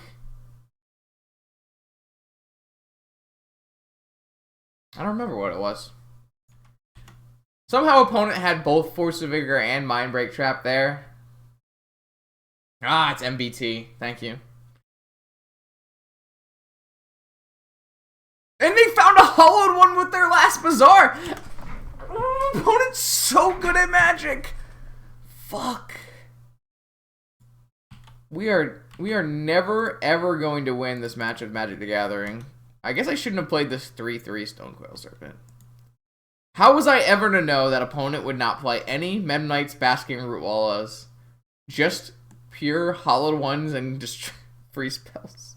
I don't remember what it was. Somehow opponent had both Force of Vigor and Mind Break Trap there. Ah, it's MBT. Thank you. And they found a hollowed one with their last Bazaar. Opponent's so good at Magic. Fuck. We are never ever going to win this match of Magic the Gathering. I guess I shouldn't have played this 3/3 Stonecoil Serpent. How was I ever to know that opponent would not play any Memnites, Basking Root Wallas, just pure hollowed ones and just free spells?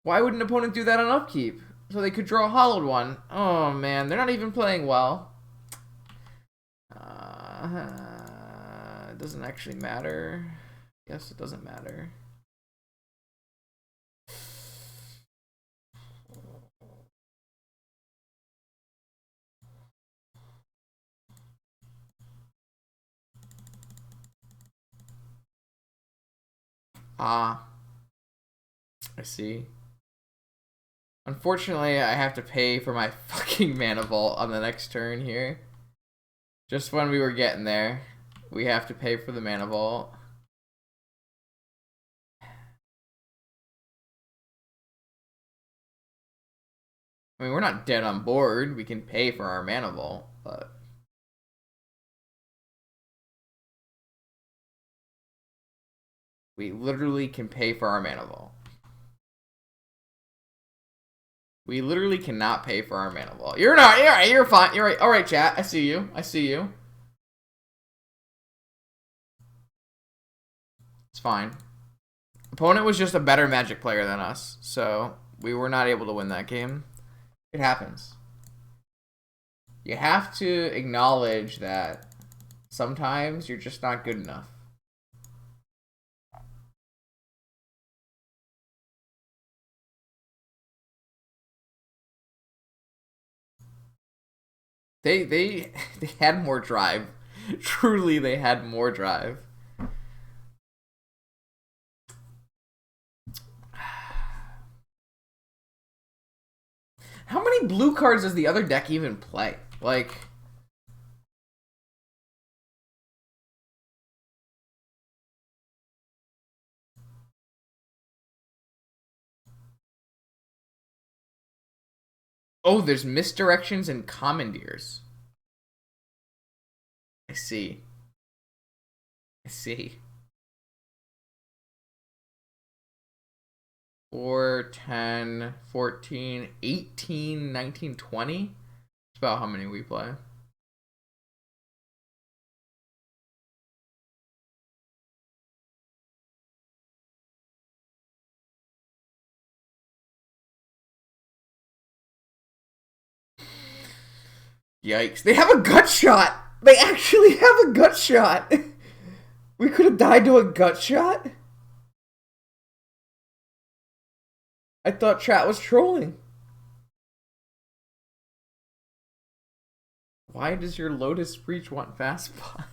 Why would an opponent do that on upkeep? So they could draw a hollowed one. Oh man, they're not even playing well. It doesn't actually matter. Yes, it doesn't matter. Ah, I see. Unfortunately, I have to pay for my fucking mana vault on the next turn here. Just when we were getting there, we have to pay for the mana vault. I mean, we're not dead on board. We can pay for our mana vault, but... we literally can pay for our mana vault. We literally cannot pay for our mana vault. You're not. You're right. You're fine. You're right. All right, chat. I see you. I see you. It's fine. Opponent was just a better Magic player than us, so we were not able to win that game. It happens. You have to acknowledge that sometimes you're just not good enough. They had more drive. Truly, they had more drive. How many blue cards does the other deck even play? Like... oh, there's misdirections and commandeers. I see. I see. 4, 10, 14, 18, 19, 20. That's about how many we play. Yikes. They have a gut shot! They actually have a gut shot! We could have died to a gut shot? I thought chat was trolling. Why does your Lotus Breach want fast spot?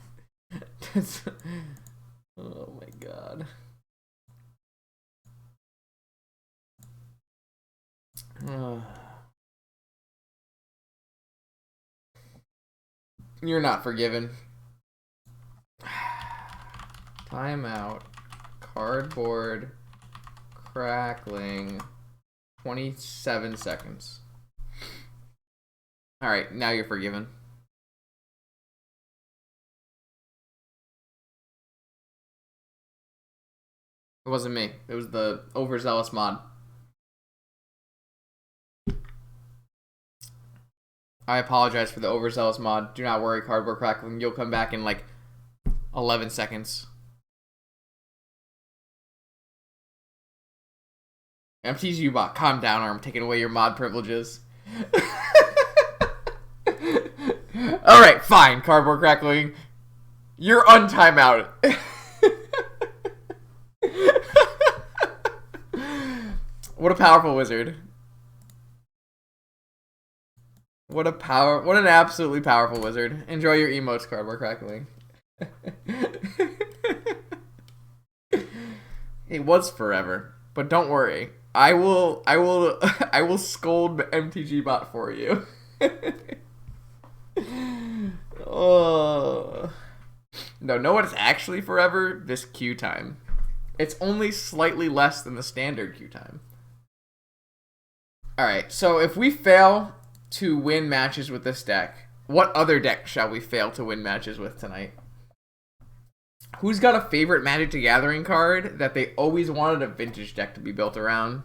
Oh my god. You're not forgiven. Timeout. Cardboard. Crackling. 27 seconds. Alright, now you're forgiven. It wasn't me. It was the overzealous mod. I apologize for the overzealous mod. Do not worry, Cardboard Crackling. You'll come back in like 11 seconds. MTG bot, calm down or I'm taking away your mod privileges. Alright, fine, Cardboard Crackling. You're untimeout. What a powerful wizard. What an absolutely powerful wizard. Enjoy your emotes, Cardboard Crackling. It was forever, but don't worry. I will scold MTG bot for you. Oh. No, know what it's actually forever? This queue time. It's only slightly less than the standard queue time. Alright, so if we fail to win matches with this deck, what other deck shall we fail to win matches with tonight? Who's got a favorite Magic the Gathering card that they always wanted a vintage deck to be built around?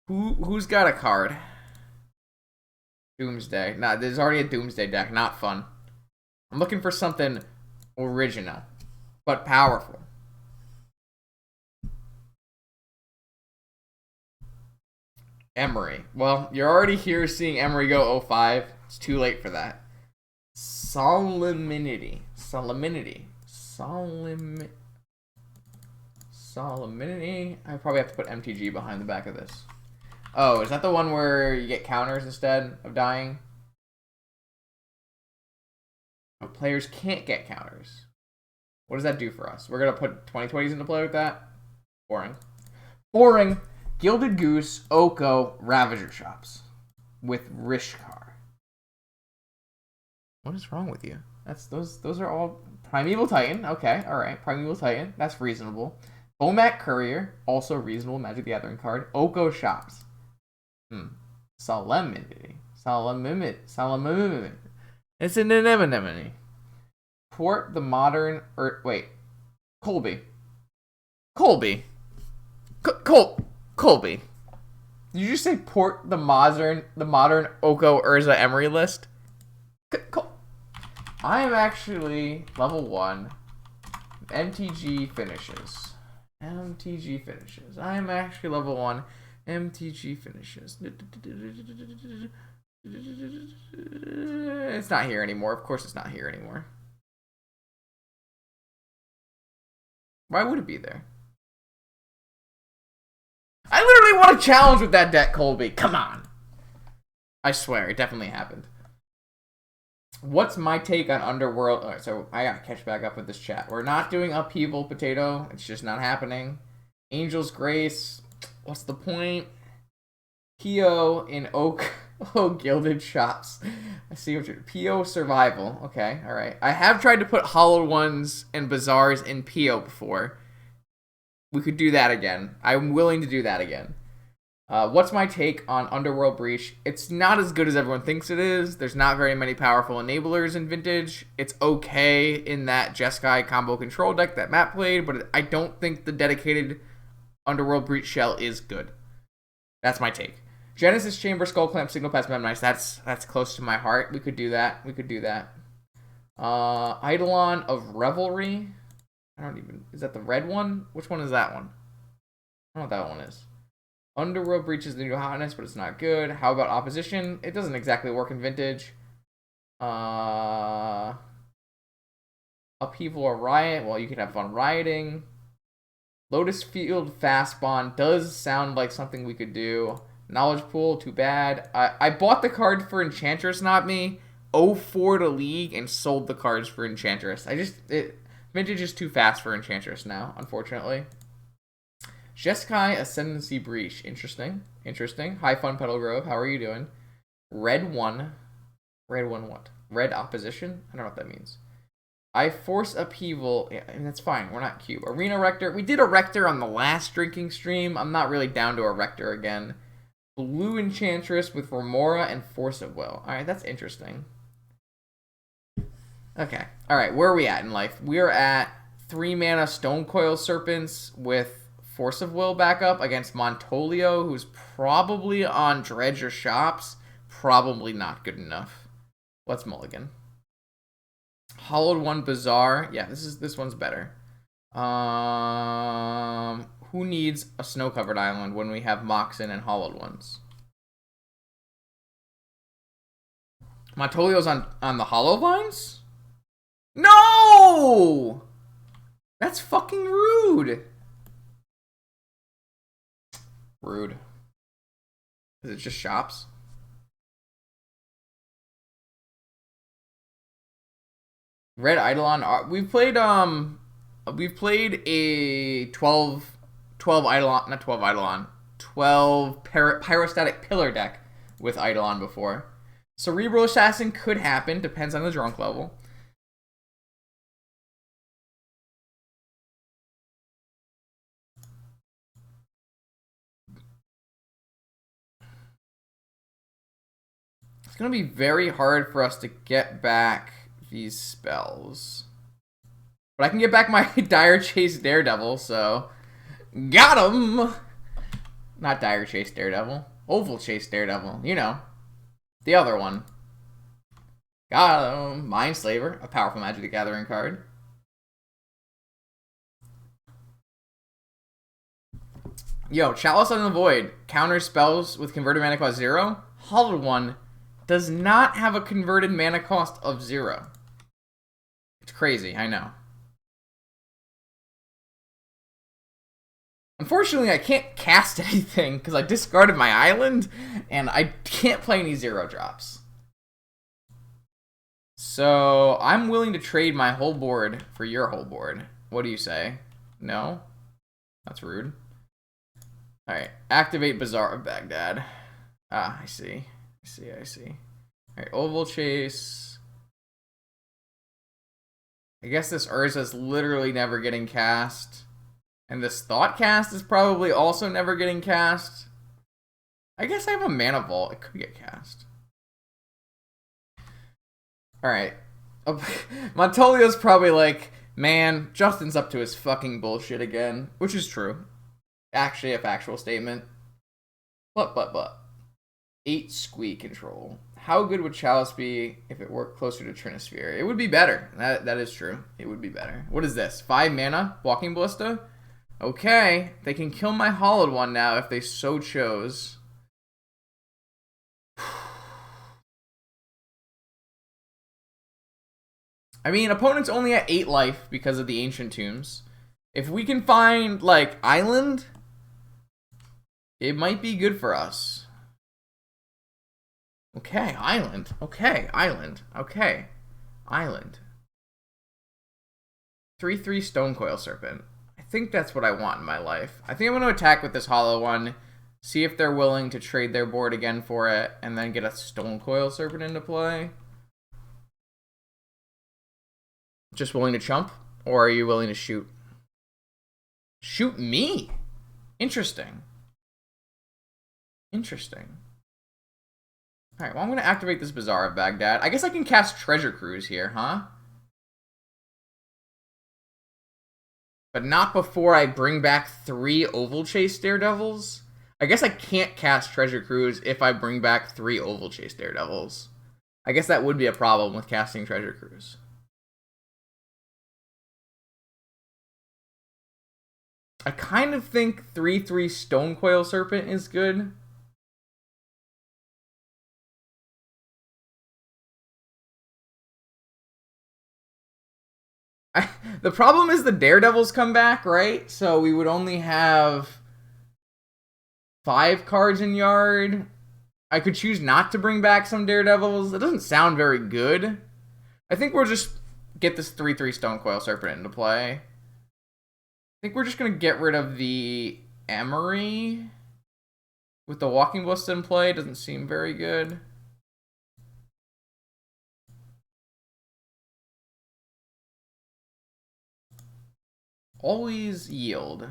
Who's got a card? Doomsday. Nah, there's already a Doomsday deck. Not fun. I'm looking for something original, but powerful. Emry. Well, you're already here seeing Emry go 05. It's too late for that. Solemnity. I probably have to put MTG behind the back of this. Oh, is that the one where you get counters instead of dying? Oh, players can't get counters. What does that do for us? We're going to put 2020s into play with that? Boring. Boring. Gilded Goose, Oko, Ravager Shops with Rishkar. What is wrong with you? Those are all Primeval Titan. Okay, all right, Primeval Titan. That's reasonable. Bomat Courier, also reasonable Magic the Gathering card. Oko Shops. Solemnity. Solemnity. It's an anemone. Port the Modern. Wait. Colby. Colby. Colby. Did you just say port the modern Oko Urza Emry list? I am actually level 1. MTG finishes. I am actually level 1. MTG finishes. It's not here anymore. Of course it's not here anymore. Why would it be there? I literally want a challenge with that deck, Colby. Come on. I swear, it definitely happened. What's my take on Underworld? All right, so I gotta catch back up with this chat. We're not doing Upheaval Potato. It's just not happening. Angel's Grace. What's the point? P.O. in Oak. Oh, Gilded Shops. I see what you're... P.O. Survival. Okay, alright. I have tried to put Hollowed Ones and Bazaars in P.O. before. We could do that again. I'm willing to do that again. What's my take on Underworld Breach? It's not as good as everyone thinks it is. There's not very many powerful enablers in Vintage. It's okay in that Jeskai combo control deck that Matt played, but I don't think the dedicated Underworld Breach shell is good. That's my take. Genesis Chamber, Skull Clamp, Signal Pass, Memnice. That's close to my heart. We could do that. Eidolon of Revelry. Is that the red one? Which one is that one? I don't know what that one is. Underworld Breach is the new hotness, but it's not good. How about Opposition? It doesn't exactly work in Vintage. Upheaval or Riot. Well, you could have fun rioting. Lotus Field Fast Bond does sound like something we could do. Knowledge Pool, too bad. I bought the card for Enchantress, not me. 0-4 to League and sold the cards for Enchantress. Vintage is too fast for Enchantress now, unfortunately. Jeskai Ascendancy Breach. Interesting. High Fun Petal Grove. How are you doing? Red 1. Red 1 what? Red Opposition? I don't know what that means. I force Upheaval. Yeah, I mean, that's fine. We're not cube. Arena Rector. We did a Rector on the last drinking stream. I'm not really down to a Rector again. Blue Enchantress with Remora and Force of Will. Alright, that's interesting. Okay. Alright, where are we at in life? We are at 3 mana Stonecoil Serpents with Force of Will back up against Montolio, who's probably on Dredge or Shops. Probably not good enough. Let's mulligan. Hollowed One Bazaar. Yeah, this one's better. Who needs a snow-covered island when we have Moxen and Hollowed Ones? Montolio's on the Hollowed Lines? No! That's fucking rude. Rude. Is it just Shops? Red Eidolon. We've played a 12 Eidolon, not 12 Eidolon, 12 Pyrostatic Pillar deck with Eidolon before. Cerebral Assassin could happen, depends on the drunk level. It's going to be very hard for us to get back these spells. But I can get back my Dire Chase Daredevil, so... Got him! Not Dire Chase Daredevil. Oval Chase Daredevil, you know. The other one. Got him! Mindslaver, a powerful Magic the Gathering card. Yo, Chalice on the Void. Counter spells with converted mana cost 0. Hollowed One does not have a converted mana cost of 0. It's crazy, I know. Unfortunately, I can't cast anything because I discarded my island, and I can't play any 0 drops. So, I'm willing to trade my whole board for your whole board. What do you say? No? That's rude. Alright, activate Bazaar of Baghdad. Ah, I see. I see. Alright, Oval Chase. I guess this Urza's literally never getting cast. And this Thought Cast is probably also never getting cast. I guess I have a Mana Vault. It could get cast. Alright. Montolio's probably like, man, Justin's up to his fucking bullshit again. Which is true. Actually a factual statement. But. 8 squeak control. How good would Chalice be if it worked closer to Trinisphere? It would be better. That is true. It would be better. What is this? 5 mana? Walking Ballista? Okay. They can kill my Hollowed One now if they so chose. I mean, opponent's only at 8 life because of the Ancient Tombs. If we can find, like, Island, it might be good for us. Okay, Island. Okay, Island. Okay, Island. 3/3 Stonecoil Serpent. I think that's what I want in my life. I think I'm going to attack with this Hollow One, see if they're willing to trade their board again for it, and then get a Stonecoil Serpent into play. Just willing to chump? Or are you willing to shoot? Shoot me? Interesting. Interesting. Alright, well I'm going to activate this Bazaar of Baghdad. I guess I can cast Treasure Cruise here, huh? But not before I bring back 3 Oval Chase Daredevils? I guess I can't cast Treasure Cruise if I bring back 3 Oval Chase Daredevils. I guess that would be a problem with casting Treasure Cruise. I kind of think 3/3 Stonecoil Serpent is good. The problem is the Daredevils come back, right? So we would only have 5 cards in Yard. I could choose not to bring back some Daredevils. It doesn't sound very good. I think we'll just get this 3/3 Stonecoil Serpent into play. I think we're just going to get rid of the Emry. With the Walking Ballista in play, doesn't seem very good. Always yield.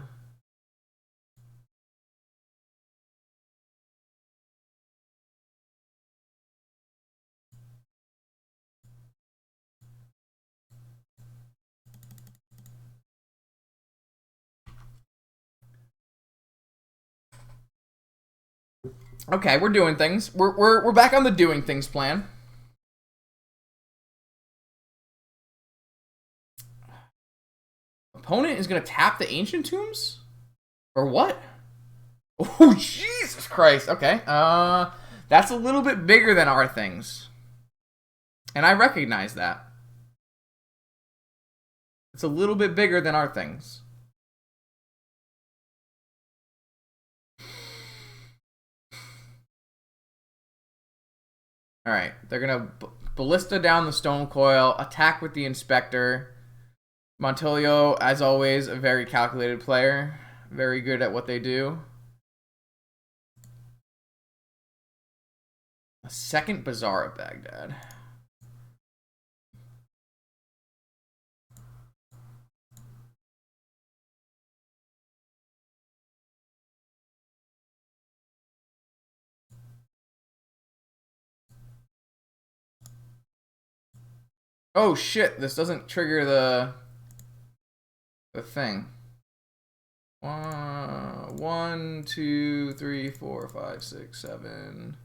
Okay, we're doing things. We're back on the doing things plan. Opponent is gonna tap the Ancient Tombs? Or what? Oh, Jesus Christ. Okay. That's a little bit bigger than our things. And I recognize that. It's a little bit bigger than our things. Alright, they're gonna Ballista down the Stonecoil, attack with the Inspector. Montolio, as always, a very calculated player. Very good at what they do. A second Bazaar of Baghdad. Oh shit, this doesn't trigger the thing. 1, 2, 3, 4, 5, 6, 7.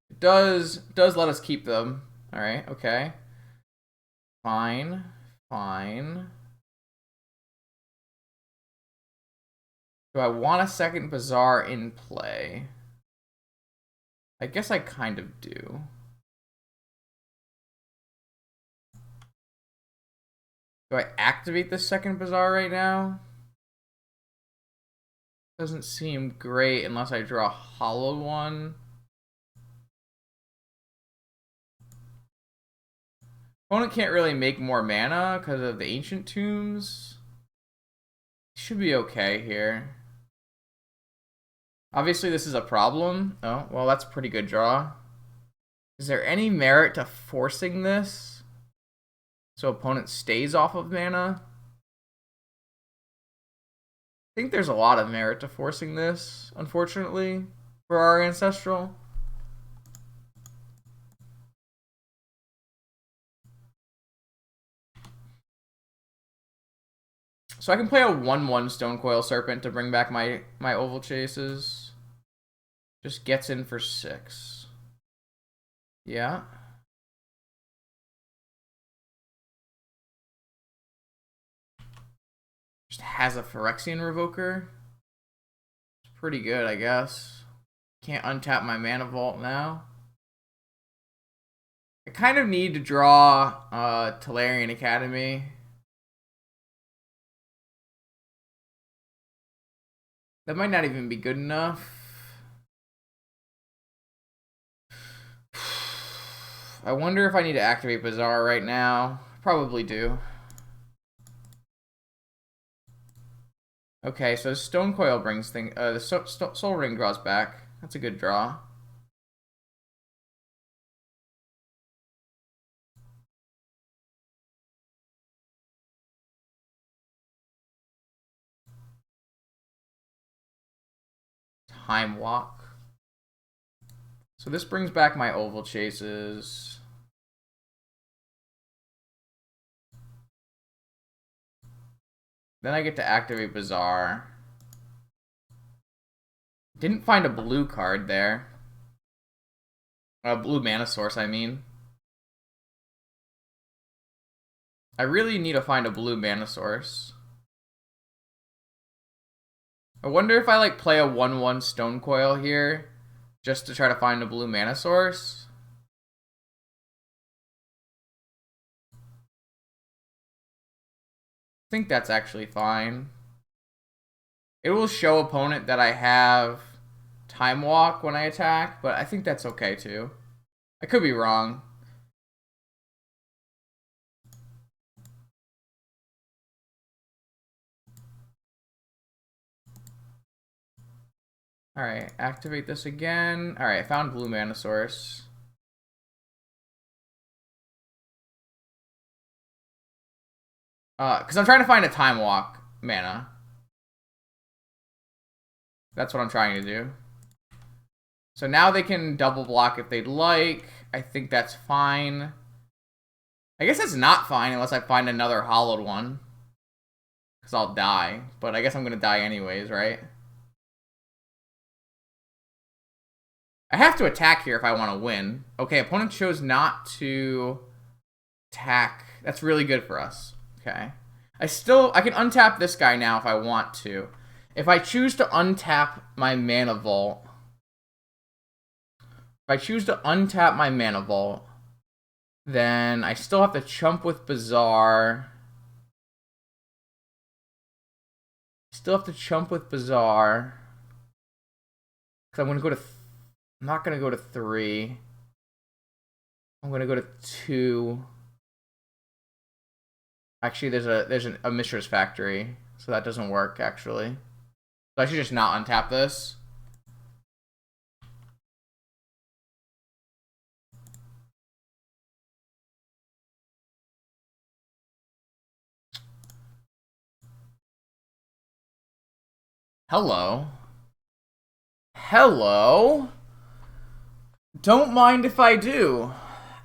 It does let us keep them. Alright, okay. Fine. Do I want a second Bazaar in play? I guess I kind of do. Do I activate the second Bazaar right now? Doesn't seem great unless I draw a Hollowed One. Opponent can't really make more mana because of the Ancient Tombs. Should be okay here. Obviously, this is a problem. Oh, well, that's a pretty good draw. Is there any merit to forcing this so opponent stays off of mana? I think there's a lot of merit to forcing this, unfortunately, for our Ancestral. So I can play a 1/1 Stonecoil Serpent to bring back my Oval Chases. Just gets in for 6. Yeah. Just has a Phyrexian Revoker. It's pretty good, I guess. Can't untap my Mana Vault now. I kind of need to draw Tolarian Academy. That might not even be good enough. I wonder if I need to activate Bazaar right now. Probably do. Okay, so Stonecoil brings the Soul Ring draws back. That's a good draw. Time Walk. So this brings back my Oval Chases. Then I get to activate Bazaar. Didn't find a blue card there. A blue mana source, I mean. I really need to find a blue mana source. I wonder if I like play a 1/1 Stonecoil here just to try to find a blue mana source. I think that's actually fine. It will show opponent that I have Time Walk when I attack, but I think that's okay too. I could be wrong. Alright, activate this again. Alright, I found blue mana source. Because I'm trying to find a Time Walk mana. That's what I'm trying to do. So now they can double block if they'd like. I think that's fine. I guess that's not fine unless I find another hollowed one. Because I'll die. But I guess I'm going to die anyways, right? I have to attack here if I want to win. Okay, opponent chose not to attack. That's really good for us. Okay. I can untap this guy now if I want to. If I choose to untap my Mana Vault, then I still have to chump with Bazaar. Because I'm going to go to... I'm not going to go to 3. I'm going to go to 2. Actually, there's a Mishra's Factory, so that doesn't work, actually. So I should just not untap this. Hello. Hello. Don't mind if I do,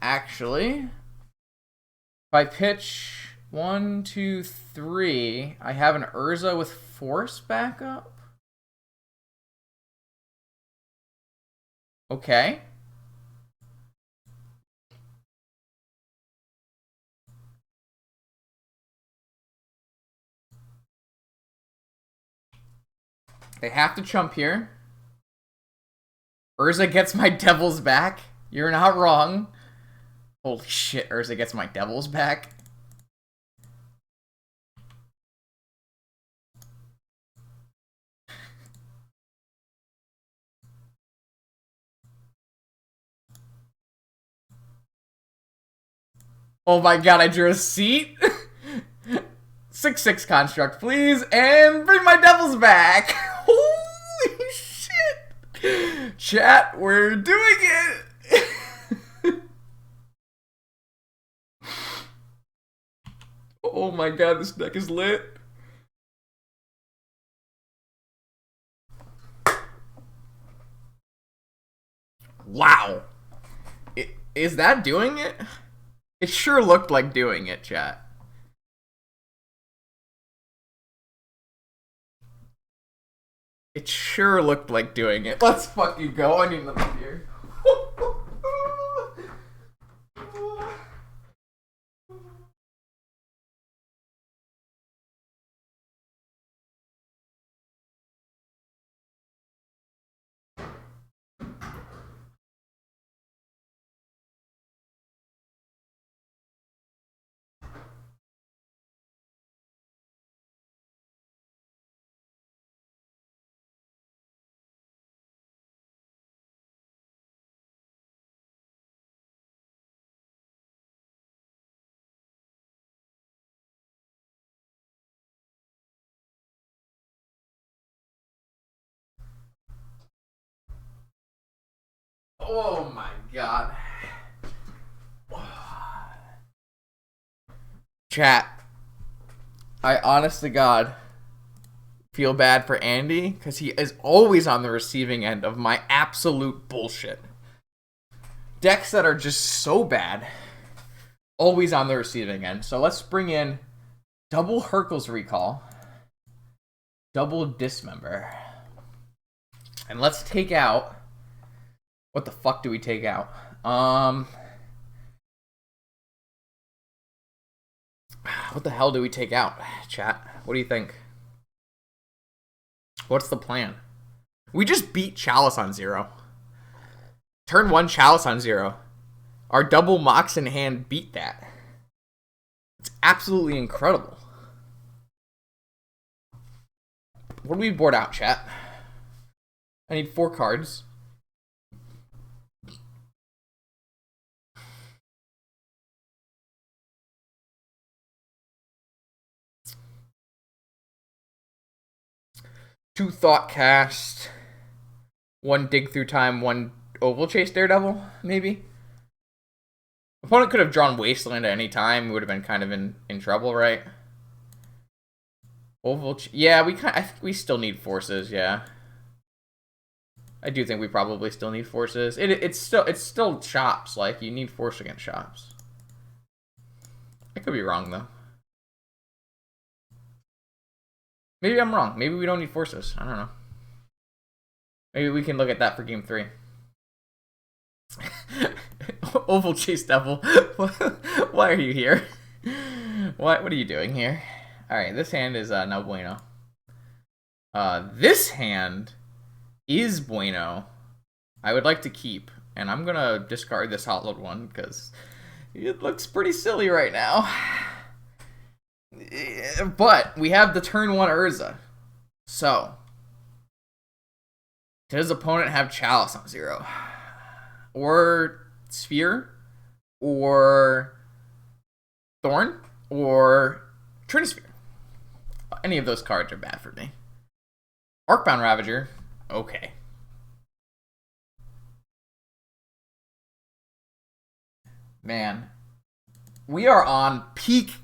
actually. If I pitch 1, 2, 3, I have an Urza with Force backup. Okay. They have to chump here. Urza gets my Devils back. You're not wrong. Holy shit, Urza gets my Devils back. Oh my god, I drew a seat. 6/6 construct, please, and bring my Devils back. Holy shit. Chat, we're doing it! Oh my god, this deck is lit. Wow. Is that doing it? It sure looked like doing it, chat. It sure looked like doing it. Let's fucking go. I need another beer. Oh my god. Chat, I honest to God feel bad for Andy because he is always on the receiving end of my absolute bullshit. Decks that are just so bad, always on the receiving end. So let's bring in double Hercules Recall, double Dismember, and let's take out. What the fuck do we take out? What the hell do we take out, chat? What do you think? What's the plan? We just beat Chalice on 0. Turn 1 Chalice on 0. Our double Mox in hand beat that. It's absolutely incredible. What do we board out, chat? I need 4 cards. Two Thoughtcast, 1 Dig Through Time, 1 Oval Chase Daredevil, maybe? Opponent could have drawn Wasteland at any time. We would have been kind of in trouble, right? Yeah, I think we still need forces, yeah. I do think we probably still need forces. It's still shops, like you need force against shops. I could be wrong though. Maybe I'm wrong. Maybe we don't need forces. I don't know. Maybe we can look at that for game 3. Oval Chase Devil. Why are you here? What are you doing here? Alright, this hand is no bueno. This hand is bueno. I would like to keep. And I'm gonna discard this hollowed one because it looks pretty silly right now. But we have the turn 1 Urza. So, does his opponent have Chalice on 0? Or Sphere? Or Thorn? Or Trinisphere? Any of those cards are bad for me. Arcbound Ravager. Okay. Man. We are on peak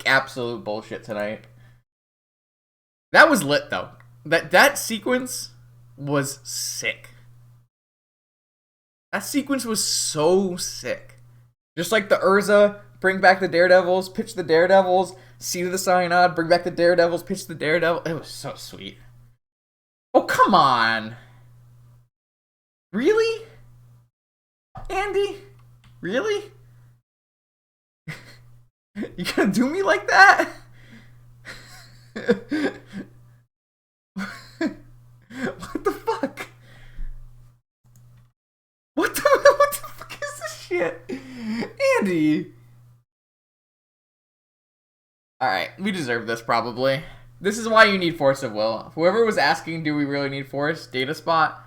absolute bullshit tonight. That was lit though. That sequence was sick. That sequence was so sick. Just like the Urza, bring back the Daredevils, pitch the Daredevils, Seed of the Cyanod, bring back the Daredevils, pitch the Daredevil. It was so sweet. Oh, come on. Really? Andy? Really? You gonna do me like that? What the fuck? What the fuck is this shit? Andy! Alright, we deserve this probably. This is why you need Force of Will. Whoever was asking, do we really need Force? Data Spot?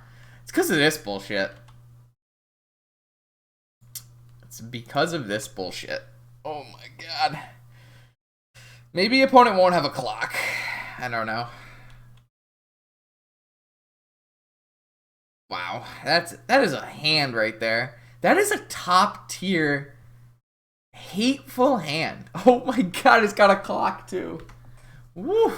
It's because of this bullshit. It's because of this bullshit. Oh my god. Maybe opponent won't have a clock. I don't know. Wow, that is a hand right there. That is a top tier hateful hand. Oh my god, it's got a clock too. Woo.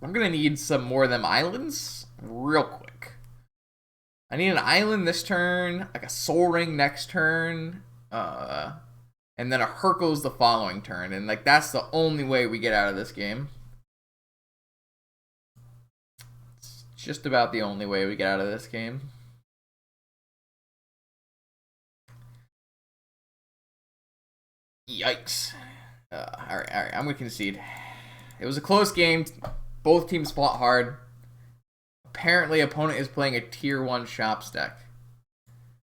I'm gonna need some more of them islands real quick. I need an island this turn, like a Soul Ring next turn, and then a Hercules the following turn, and like that's the only way we get out of this game. It's just about the only way we get out of this game. Yikes. Alright, I'm gonna concede. It was a close game. Both teams fought hard. Apparently, opponent is playing a tier 1 shops deck.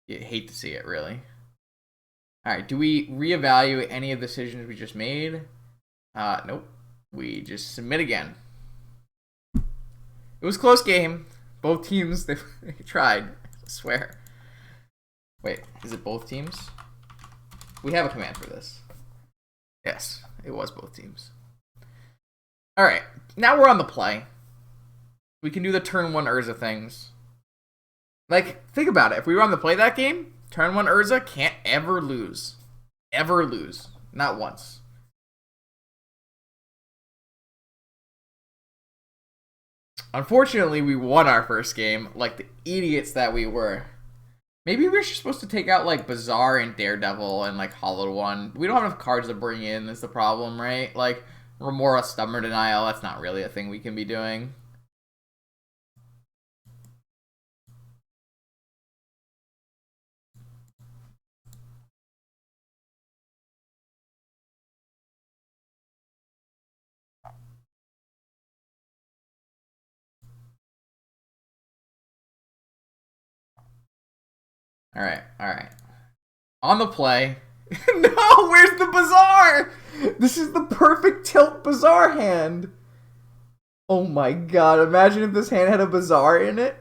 You hate to see it, really. Alright, do we reevaluate any of the decisions we just made? Nope. We just submit again. It was a close game. Both teams, they tried. I swear. Wait, is it both teams? We have a command for this. Yes, it was both teams. Alright, now we're on the play. We can do the turn 1 Urza things. Like, think about it. If we were on the play that game, turn 1 Urza can't ever lose. Ever lose. Not once. Unfortunately, we won our first game like the idiots that we were. Maybe we're just supposed to take out like Bazaar and Daredevil and like Hollow One. We don't have enough cards to bring in, is the problem, right? Like Remora Stubborn Denial, that's not really a thing we can be doing. Alright. On the play. No, where's the Bazaar? This is the perfect tilt Bazaar hand. Oh my god, imagine if this hand had a Bazaar in it.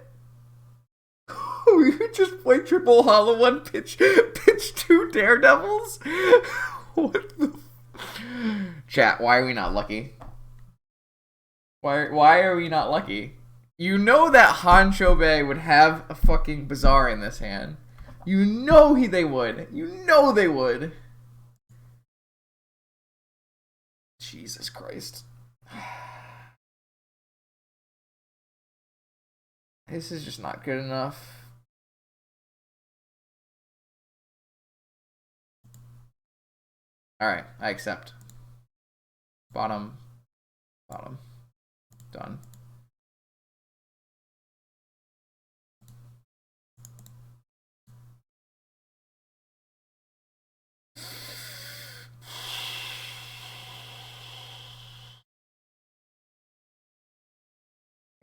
We would just play triple Hollow One, pitch 2 Daredevils? What the... Chat, why are we not lucky? Why are we not lucky? You know that Hancho Bay would have a fucking Bazaar in this hand. You know they would. You know they would. Jesus Christ. This is just not good enough. Alright, I accept. Bottom. Done.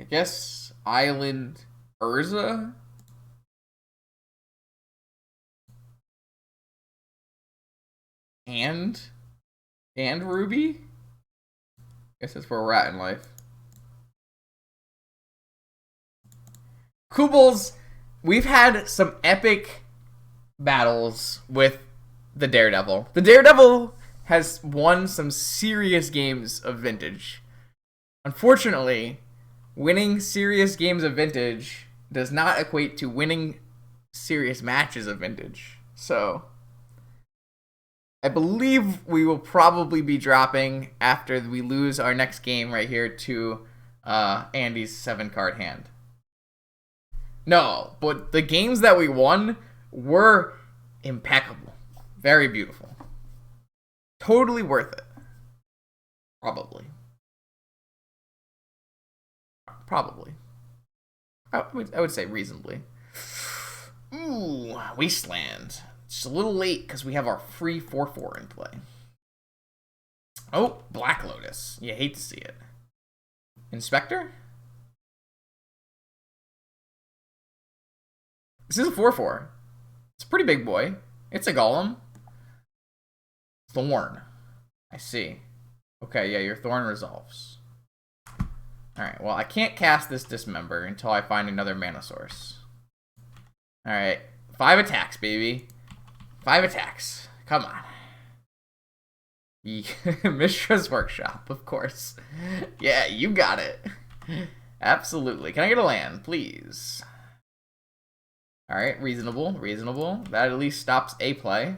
I guess Island Urza? And Ruby? I guess that's where we're at in life. Kubels, we've had some epic battles with the Daredevil. The Daredevil has won some serious games of Vintage. Unfortunately, winning serious games of Vintage does not equate to winning serious matches of Vintage. So, I believe we will probably be dropping after we lose our next game right here to Andy's 7-card hand. No, but the games that we won were impeccable. Very beautiful. Totally worth it. Probably. I would say reasonably. Ooh, Wasteland. It's a little late because we have our free 4/4 in play. Oh, Black Lotus. You hate to see it. Inspector? This is a 4/4. It's a pretty big boy. It's a golem. Thorn. I see. Okay, yeah, your Thorn resolves. Alright, well, I can't cast this Dismember until I find another mana source. Alright, 5 attacks, baby. 5 attacks. Come on. Mishra's Workshop, of course. Yeah, you got it. Absolutely. Can I get a land, please? Alright, reasonable, reasonable. That at least stops a play.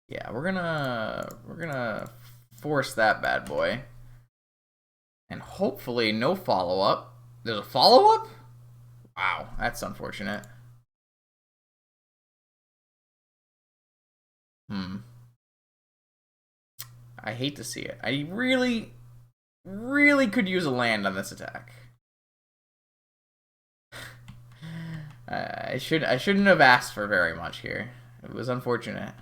Yeah, we're gonna force that bad boy. And hopefully no follow-up. There's a follow-up? Wow, that's unfortunate. I hate to see it. I really, really could use a land on this attack. I shouldn't have asked for very much here. It was unfortunate.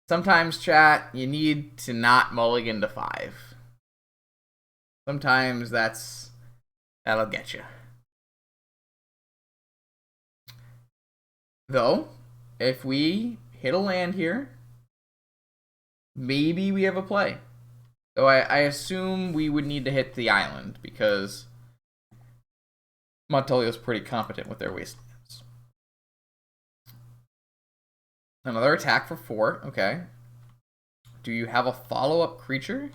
Sometimes, chat, you need to not mulligan to 5. Sometimes that'll get you. Though, if we hit a land here, maybe we have a play. Though I assume we would need to hit the island because Montolio's pretty competent with their wastelands. Another attack for 4. Okay. Do you have a follow-up creature?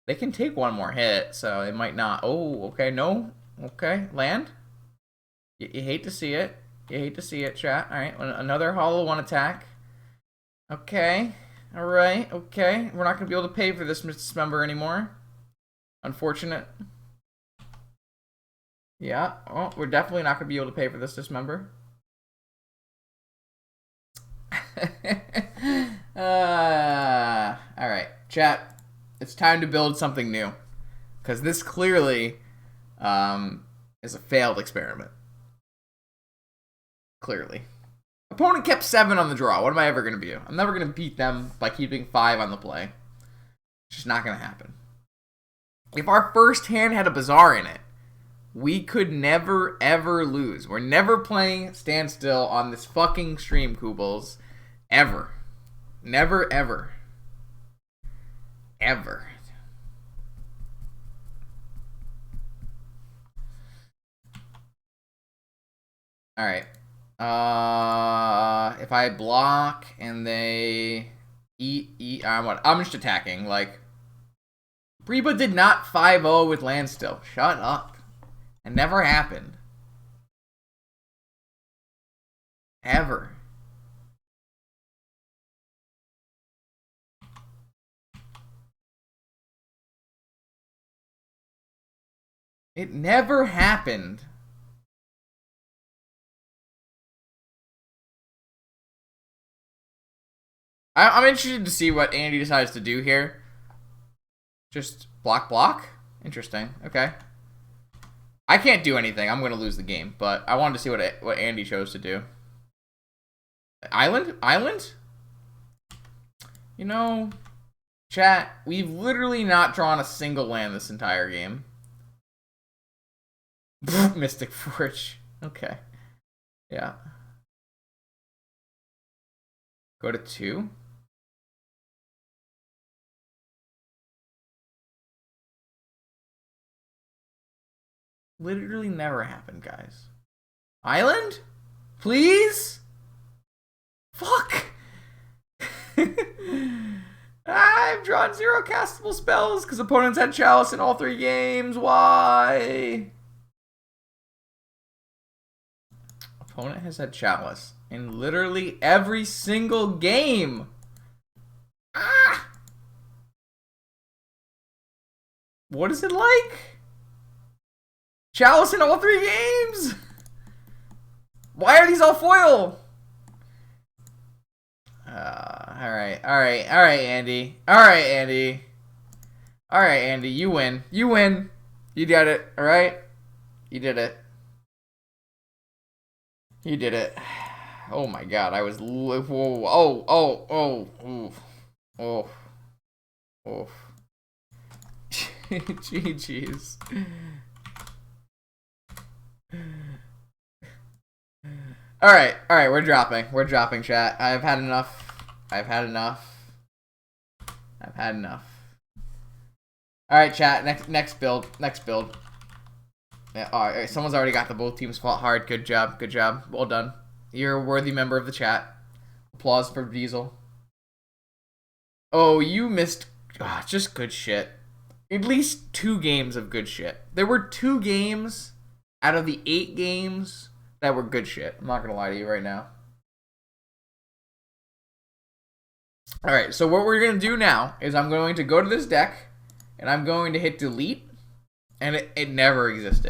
They can take one more hit, so it might not. Oh, okay, no. Okay, land. You hate to see it. You hate to see it, chat. All right, another hollow 1 attack. Okay. All right, okay. We're not going to be able to pay for this dismember anymore. Unfortunate. Yeah, oh, we're definitely not going to be able to pay for this dismember. Alright, chat. It's time to build something new. Because this clearly is a failed experiment. Clearly. Opponent kept 7 on the draw. What am I ever going to do? I'm never going to beat them by keeping 5 on the play. It's just not going to happen. If our first hand had a Bazaar in it, we could never, ever lose. We're never playing standstill on this fucking stream, Kubels. Ever. Never, ever. Ever. Alright. If I block and they eat, I'm just attacking. Like, Reba did not 5-0 with land still. Shut up. It never happened. Ever. It never happened. I'm interested to see what Andy decides to do here. Just block? Interesting. Okay. I can't do anything. I'm going to lose the game. But I wanted to see what Andy chose to do. Island? You know, chat, we've literally not drawn a single land this entire game. Mystic Forge. Okay. Yeah. Go to 2. Literally never happened, guys. Island? Please? Fuck! I've drawn 0 castable spells because opponents had Chalice in all 3 games. Why? Opponent has had Chalice in literally every single game. Ah! What is it like? Chalice in all 3 games? Why are these all foil? Alright, Andy. Alright, Andy, you win. You got it, alright? You did it. You did it. Oh my god, I was... Oh. GG's. All right, we're dropping. We're dropping, chat. I've had enough. I've had enough. I've had enough. All right, chat. Next build. Next build. Yeah, all right, someone's already got the both teams fought hard. Good job. Good job. Well done. You're a worthy member of the chat. Applause for Diesel. Oh, you missed. Just good shit. At least 2 games of good shit. There were 2 games out of the 8 games that were good shit. I'm not gonna lie to you right now. All right, so what we're gonna do now is I'm going to go to this deck and I'm going to hit delete, and it never existed.